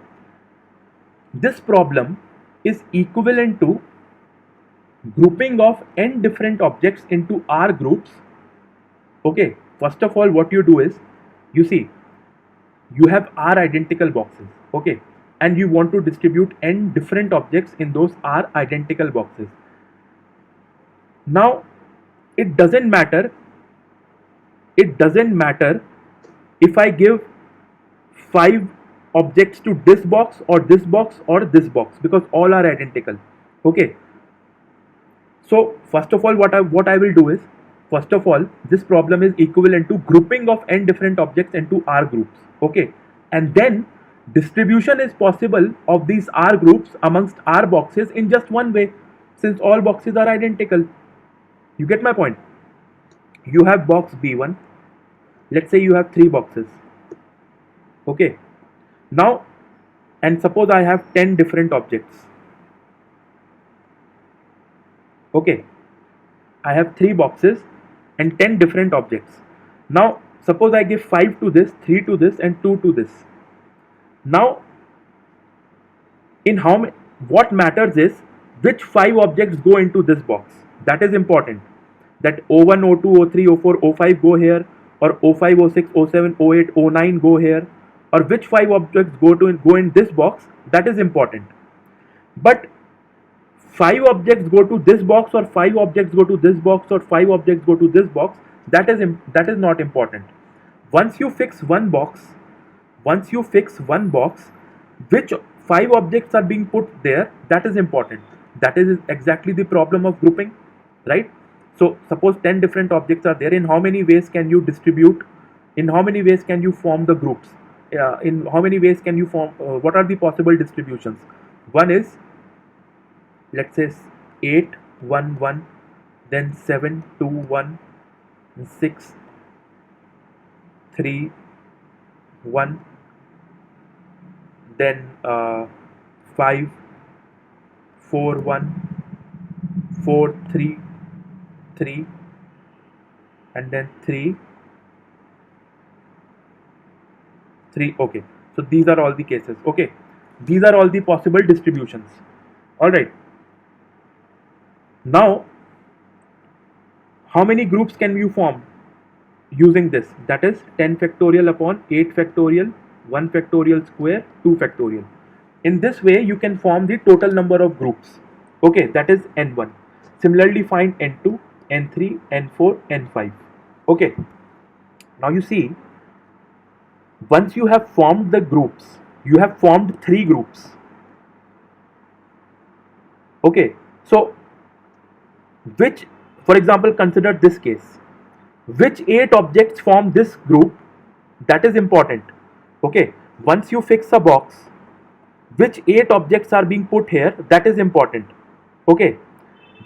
this problem is equivalent to grouping of n different objects into R groups. Okay, first of all, what you do is, you see, you have R identical boxes, okay, and you want to distribute n different objects in those R identical boxes. Now, it doesn't matter if I give 5 objects to this box or this box or this box, because all are identical. Okay, so first of all, what I will do is, first of all, this problem is equivalent to grouping of n different objects into R groups. Okay, and then Distribution is possible of these R groups amongst R boxes in just one way, since all boxes are identical. You get my point? You have box B1. Let's say you have 3 boxes. Okay. Now, and suppose I have 10 different objects. Okay. I have 3 boxes and 10 different objects. Now, suppose I give 5 to this, 3 to this, and 2 to this. Now, in how many, what matters is which 5 objects go into this box. That is important. That O1, O2, O3, O4, O5 go here, or O5, O6, O7, O8, O9 go here, or which 5 objects go in this box. That is important. But 5 objects go to this box, or 5 objects go to this box, or 5 objects go to this box. That is not important. Once you fix one box, which 5 objects are being put there, that is important. That is exactly the problem of grouping, right? So suppose 10 different objects are there. In how many ways can you distribute? In how many ways can you form the groups? In how many ways can you form? What are the possible distributions? One is, let's say, 8, 1, 1, then 7, 2, 1, 6, 3, 1, then 5, 4, 1, 4, 3, 3, and then 3, 3. Okay, so these are all the cases. Okay, these are all the possible distributions. All right. Now, how many groups can you form using this? That is 10 factorial upon 8 factorial, 1 factorial square, 2 factorial. In this way, you can form the total number of groups. Okay, that is n1. Similarly, find n2, n3, n4, n5. Okay, now you see, once you have formed the groups, you have formed 3 groups. Okay, so which, for example, consider this case. Which 8 objects form this group? That is important. Okay, once you fix a box, which 8 objects are being put here? That is important. Okay,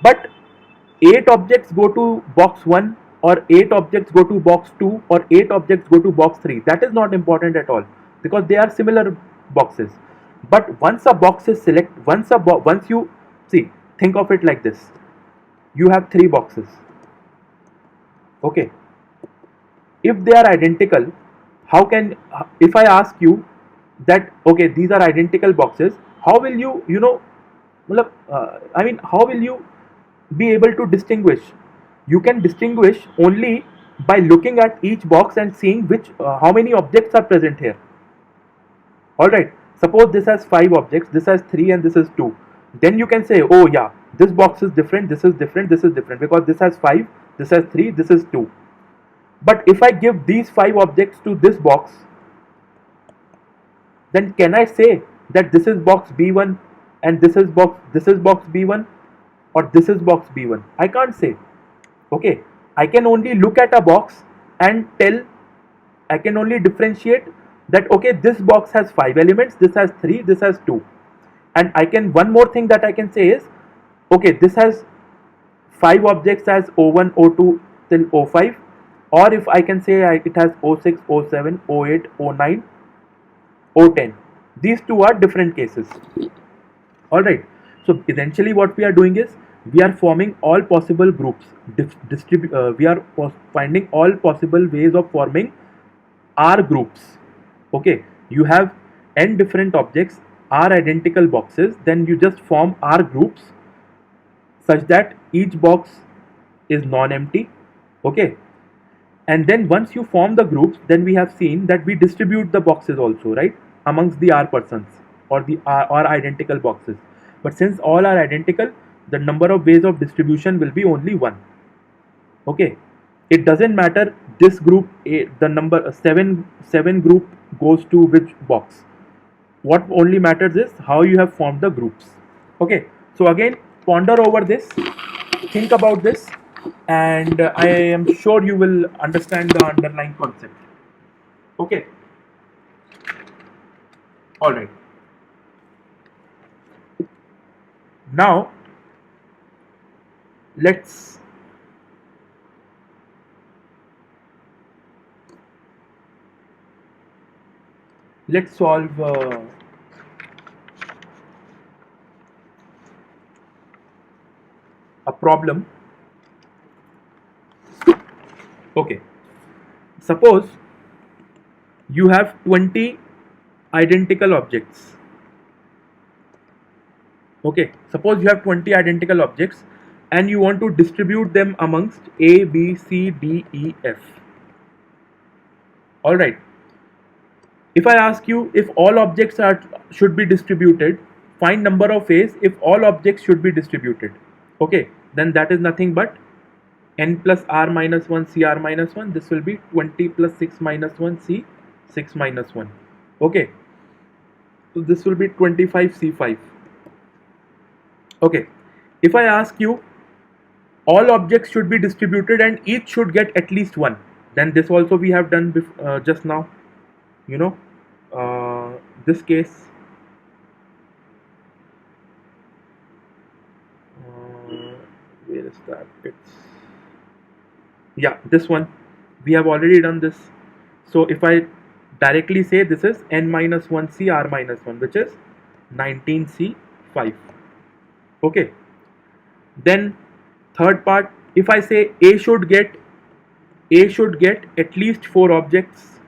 but 8 objects go to box 1, or 8 objects go to box 2, or 8 objects go to box 3. That is not important at all, because they are similar boxes. But once a box is once you see, think of it like this. You have 3 boxes. Okay, if they are identical, how can, if I ask you that, okay, these are identical boxes, how will you, how will you be able to distinguish? You can distinguish only by looking at each box and seeing how many objects are present here. All right, suppose this has 5 objects, this has 3, and this is 2. Then you can say, oh yeah, this box is different, this is different, this is different, because this has 5, this has 3, this is 2. But if I give these 5 objects to this box, then can I say that this is box B1 and this is box B1, or this is box B1? I can't say. Okay, I can only look at a box and tell, I can only differentiate that, okay, this box has 5 elements, this has 3, this has 2. And I can, one more thing that I can say is, okay, this has 5 objects as O1, O2 till O5, or if I can say it has O6, O7, O8, O9, O10. These two are different cases. Alright, so essentially what we are doing is, we are forming all possible groups, we are finding all possible ways of forming R groups. Okay, you have n different objects, R identical boxes, then you just form R groups such that each box is non-empty. Okay, and then once you form the groups, then we have seen that we distribute the boxes also, right, amongst the R persons, or the R identical boxes. But since all are identical, the number of ways of distribution will be only 1. Okay, it doesn't matter this group, the number 7 group goes to which box. What only matters is how you have formed the groups. Okay, so again, ponder over this, think about this, and I am sure you will understand the underlying concept. Okay. All right. Now let's solve a problem. Okay. Suppose you have 20 identical objects. Okay. Suppose you have 20 identical objects and you want to distribute them amongst A, B, C, D, E, F. All right. If I ask you if all objects should be distributed, find number of ways if all objects should be distributed. Okay, then that is nothing but n plus r minus 1 c r minus 1. This will be 20 plus 6 minus 1 c 6 minus 1. Okay, so this will be 25 c5. Okay, if I ask you all objects should be distributed and each should get at least one, then this also we have done just now. You know, this case. Where is that? It's, yeah, this one we have already done this. So if I directly say this is n minus 1 c r minus 1, which is 19c5. Okay, then third part, if I say a should get at least 4 objects.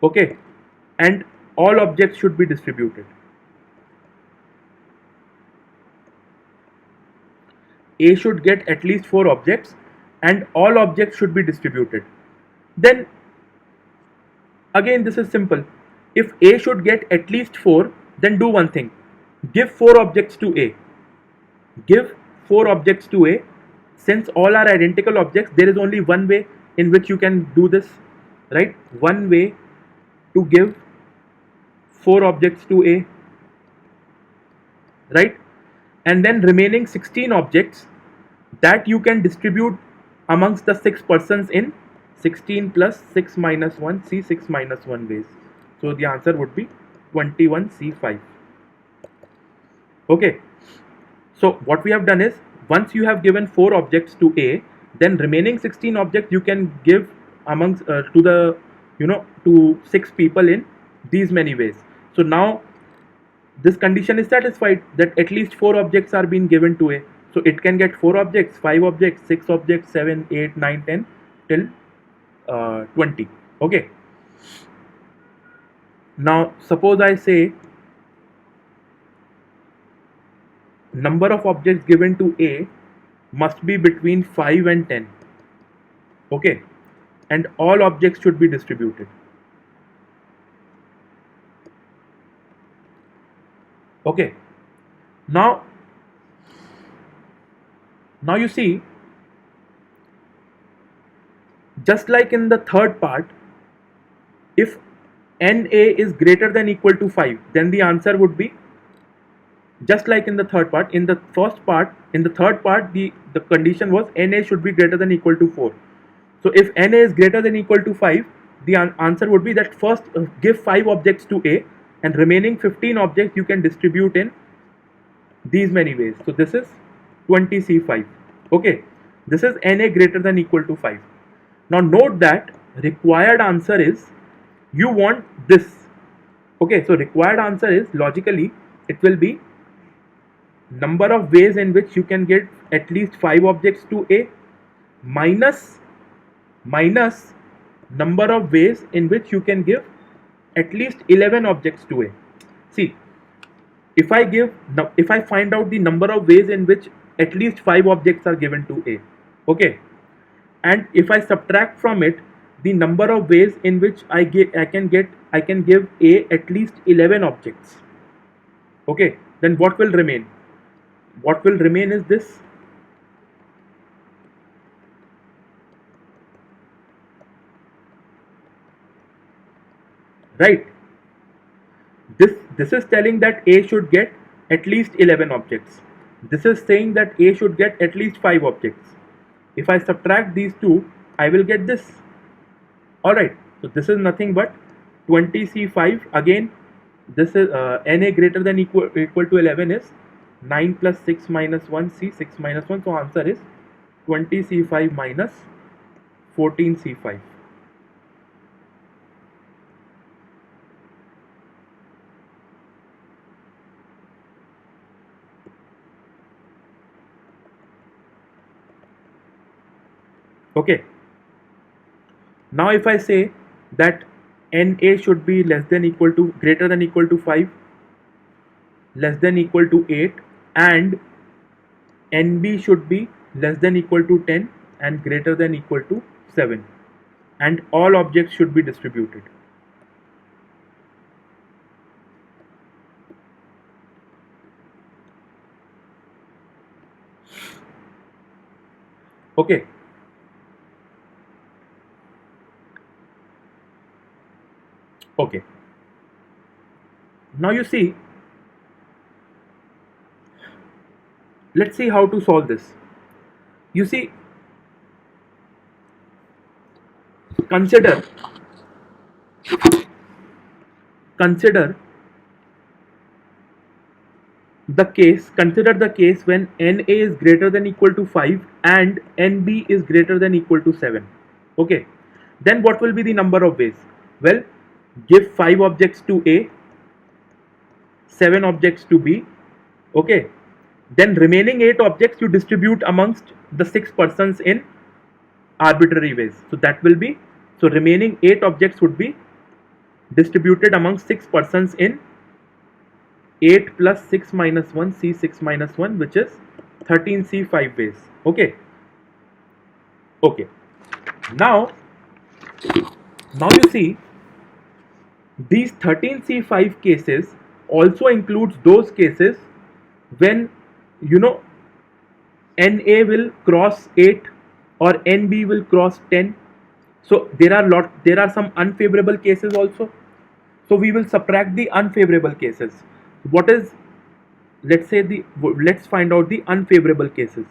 Okay, and all objects should be distributed. A should get at least 4 objects and all objects should be distributed. Then again this is simple. If A should get at least 4, then do one thing. Give 4 objects to A. Give 4 objects to A. Since all are identical objects, there is only one way in which you can do this, right? One way to give 4 objects to A, right? And then remaining 16 objects that you can distribute amongst the 6 persons in 16 plus 6 minus 1 c 6 minus 1 ways. So the answer would be 21 c5. Okay, so what we have done is, once you have given 4 objects to A, then remaining 16 objects you can give amongst to the to 6 people in these many ways. So now this condition is satisfied that at least 4 objects are being given to A. So it can get 4 objects, 5 objects, 6 objects, 7, 8, 9, 10 till 20. Okay. Now suppose I say number of objects given to A must be between 5 and 10. Okay. And all objects should be distributed. Okay. Now you see, just like in the third part, if NA is greater than equal to 5, then the answer would be just like in the third part. In the third part, the condition was NA should be greater than equal to 4. So if NA is greater than equal to 5, the answer would be that first give 5 objects to A and remaining 15 objects you can distribute in these many ways. So this is 20c5. Okay, this is NA greater than equal to 5. Now note that required answer is, you want this. Okay, so required answer is, logically it will be number of ways in which you can get at least 5 objects to A minus number of ways in which you can give at least 11 objects to A. See, if I find out the number of ways in which at least 5 objects are given to A, okay, and if I subtract from it the number of ways in which I can give A at least 11 objects, okay, then what will remain? What will remain is this. Right? This is telling that A should get at least 11 objects. This is saying that A should get at least 5 objects. If I subtract these two, I will get this. Alright, so this is nothing but 20C5 again. This is Na greater than equal to 11 is 9 plus 6 minus 1 C, 6 minus 1. So answer is 20C5 minus 14C5. Okay. Now if I say that Na should be less than equal to, greater than equal to 5, less than equal to 8, and Nb should be less than equal to 10 and greater than equal to 7, and all objects should be distributed. Okay. Okay. Now you see, let's see how to solve this. You see, consider consider the case when Na is greater than equal to 5 and Nb is greater than equal to 7. Okay, then what will be the number of ways? Well, give 5 objects to A, 7 objects to B. Okay, then remaining 8 objects you distribute amongst the 6 persons in arbitrary ways. So that will be, so remaining 8 objects would be distributed among 6 persons in 8 plus 6 minus 1 C 6 minus 1, which is 13C 5 ways. Okay. Okay. Now you see, these 13C5 cases also includes those cases when, you know, Na will cross 8 or Nb will cross 10. So there are some unfavorable cases also. So we will subtract the unfavorable cases. What is, let's find out the unfavorable cases.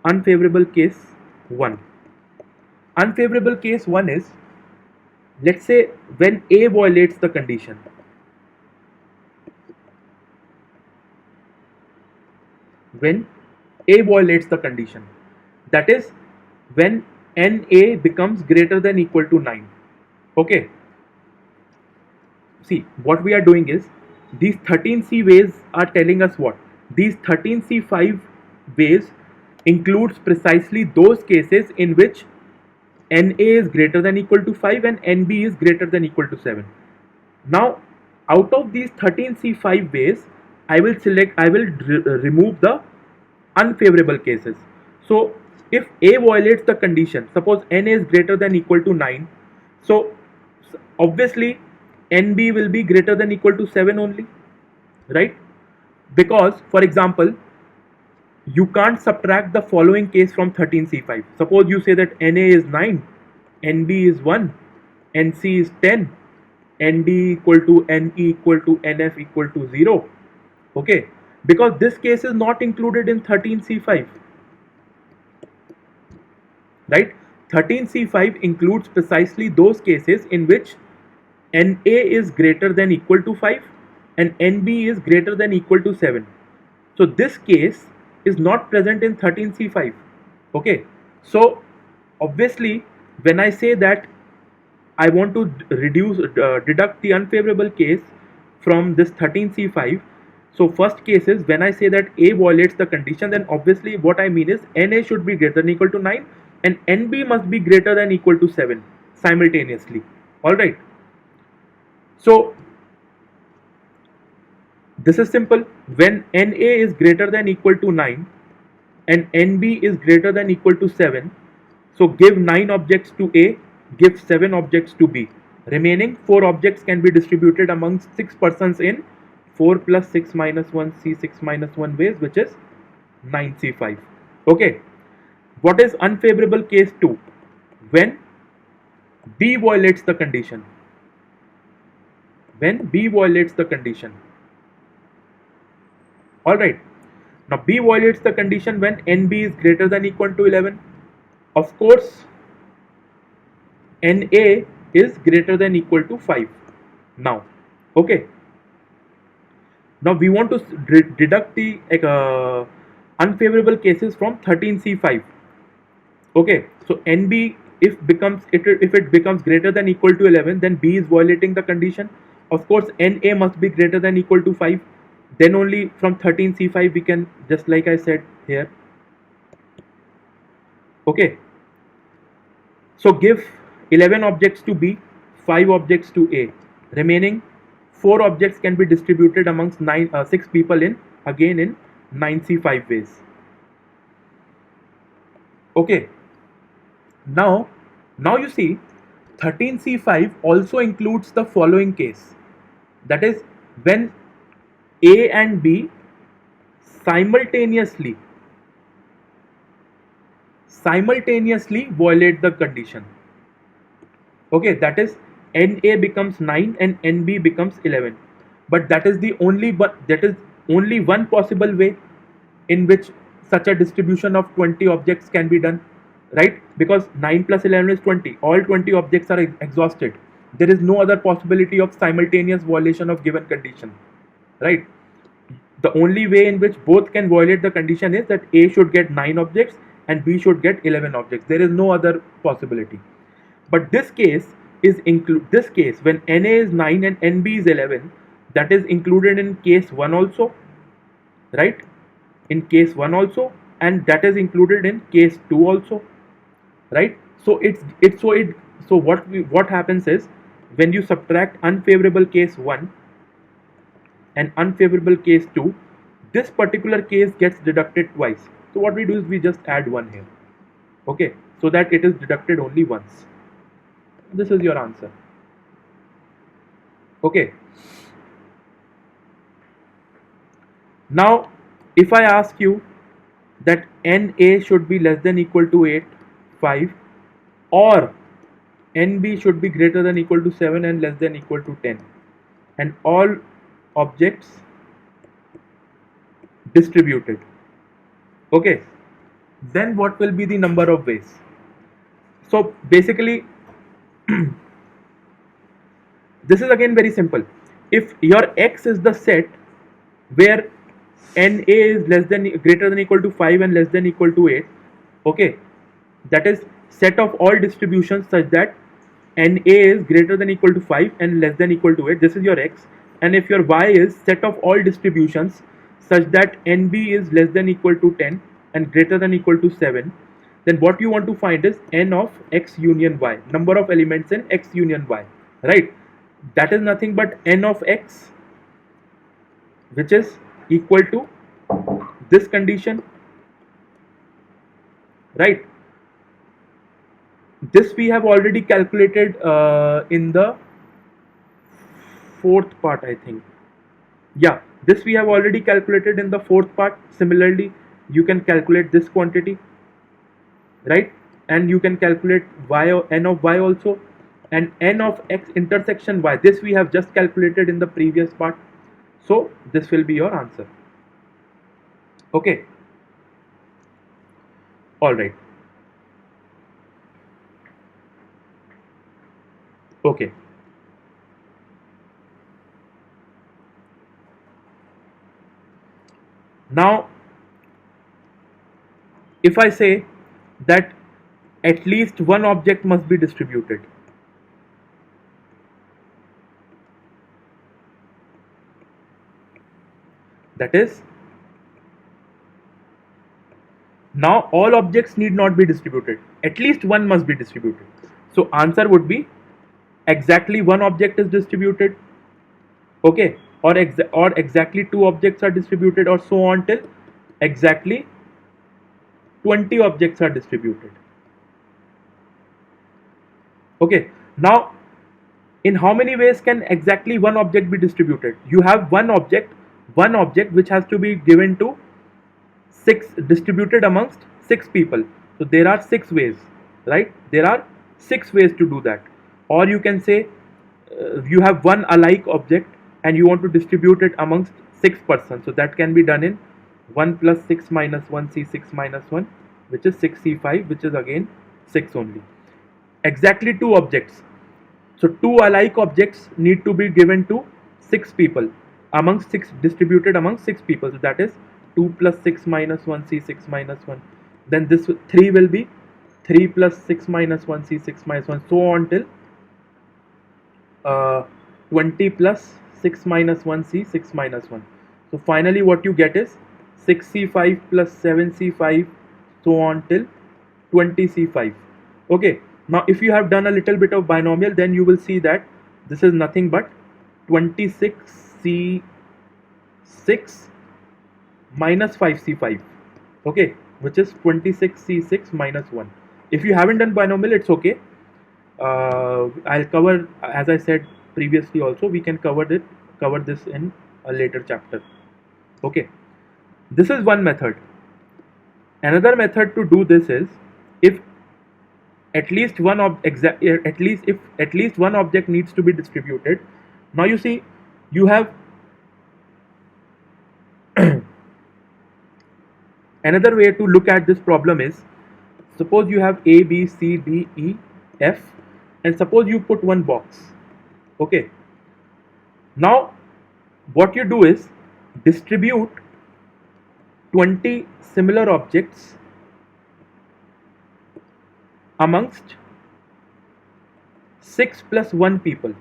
Unfavorable case 1. Unfavorable case 1 is, let's say when A violates the condition. When A violates the condition, that is when Na becomes greater than equal to 9. Okay. See, what we are doing is, these 13C ways are telling us what? These 13C5 ways includes precisely those cases in which Na is greater than equal to 5 and Nb is greater than equal to 7. Now, out of these 13C5 ways, I will remove the unfavorable cases. So, if A violates the condition, suppose N is greater than equal to 9, so obviously Nb will be greater than equal to 7 only, right? Because, for example, you can't subtract the following case from 13C5. Suppose you say that Na is 9, Nb is 1, Nc is 10, Nd equal to Ne equal to Nf equal to 0. Okay, because this case is not included in 13C5, right? 13C5 includes precisely those cases in which Na is greater than equal to 5 and Nb is greater than equal to 7. So this case is not present in 13C5. Okay, so obviously when I say that I want to deduct the unfavorable case from this 13C5, so first case is when I say that A violates the condition, then obviously what I mean is Na should be greater than equal to 9 and Nb must be greater than equal to 7 simultaneously. Alright. So this is simple. When Na is greater than equal to 9 and Nb is greater than equal to 7, so give 9 objects to A, give 7 objects to B. Remaining 4 objects can be distributed amongst 6 persons in 4 plus 6 minus 1 C 6 minus 1 ways, which is 9C5. Okay. What is unfavorable case 2? When B violates the condition. When B violates the condition. Alright. Now B violates the condition when Nb is greater than equal to 11. Of course, Na is greater than equal to 5. now. Okay, now we want to deduct the unfavorable cases from 13C5. Okay, so NB if it becomes greater than equal to 11, then B is violating the condition. Of course, NA must be greater than equal to 5. Then only from 13C5 we can, just like I said here. Okay, so give 11 objects to B, 5 objects to A. Remaining 4 objects can be distributed amongst 6 people in 9C5 ways. Okay, now you see 13C5 also includes the following case, that is when A and B simultaneously violate the condition. Okay, that is NA becomes 9 and NB becomes 11. But that is only one possible way in which such a distribution of 20 objects can be done, right? Because 9 plus 11 is 20. All 20 objects are exhausted. There is no other possibility of simultaneous violation of given condition, right? The only way in which both can violate the condition is that A should get 9 objects and B should get 11 objects. There is no other possibility. But this case when NA is 9 and NB is 11, that is included in case 1 also, right? In case 1 also, and that is included in case 2 also, right? So what happens is, when you subtract unfavorable case 1 and unfavorable case 2, this particular case gets deducted twice. So what we do is we just add 1 here, okay, so that it is deducted only once. This is your answer. Okay, now if I ask you that NA should be less than equal to 8, 5, or NB should be greater than equal to 7 and less than equal to 10, and all objects distributed, okay, then what will be the number of ways? So basically this is again very simple. If your X is the set where NA is greater than equal to 5 and less than equal to 8, okay, that is set of all distributions such that NA is greater than equal to 5 and less than equal to 8, this is your X. And if your Y is set of all distributions such that NB is less than equal to 10 and greater than equal to 7, then what you want to find is N of X union Y, number of elements in X union Y, right? That is nothing but N of X, which is equal to this condition, right? This we have already calculated in the fourth part, I think. Yeah, this we have already calculated in the fourth part. Similarly, you can calculate this quantity, right? And you can calculate N of Y also, and N of X intersection Y. This we have just calculated in the previous part. So this will be your answer. Okay. All right. Okay. Now, if I say that at least one object must be distributed, that is, now all objects need not be distributed, at least one must be distributed. So answer would be exactly one object is distributed, okay, or exactly two objects are distributed, or so on till exactly 20 objects are distributed. Okay, now in how many ways can exactly one object be distributed? You have one object which has to be given to distributed amongst 6 people. So there are 6 ways, right? There are 6 ways to do that. Or you can say you have one alike object and you want to distribute it amongst 6 persons. So that can be done in 1 plus 6 minus 1 C6 minus 1, which is 6 C5, which is again 6 only. Exactly 2 objects. So two alike objects need to be given to 6 people, amongst 6, distributed among 6 people. So that is 2 plus 6 minus 1 c 6 minus 1. Then this 3 will be 3 plus 6 minus 1 c 6 minus 1, so on till 20 plus 6 minus 1 c 6 minus 1. So finally what you get is 6c5 plus 7c5, so on till 20c5. Okay, now if you have done a little bit of binomial, then you will see that this is nothing but 26c6 minus 5c5, okay, which is 26c6 minus 1. If you haven't done binomial, it's okay. I'll cover, as I said previously also, we can cover this in a later chapter. Okay, this is one method. Another method to do this is, if at least one object needs to be distributed. Now you see, you have another way to look at this problem is, suppose you have A, B, C, D, E, F, and suppose you put one box. Okay, now what you do is distribute 20 similar objects amongst 6 plus 1 people.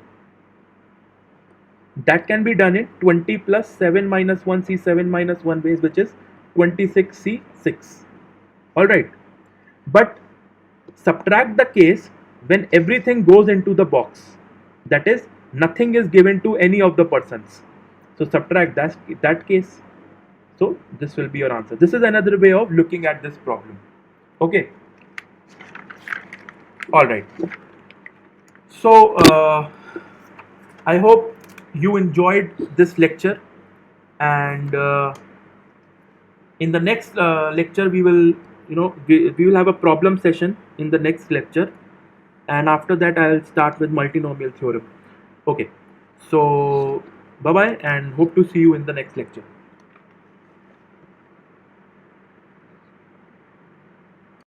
That can be done in 20 plus 7 minus 1 c 7 minus 1 ways, which is 26c6. Alright, but subtract the case when everything goes into the box, that is, nothing is given to any of the persons. So subtract that case. So this will be your answer. This is another way of looking at this problem. Okay. Alright. So I hope you enjoyed this lecture, and in the next lecture we will we will have a problem session in the next lecture, and after that I'll start with multinomial theorem. Okay, so bye bye, and hope to see you in the next lecture.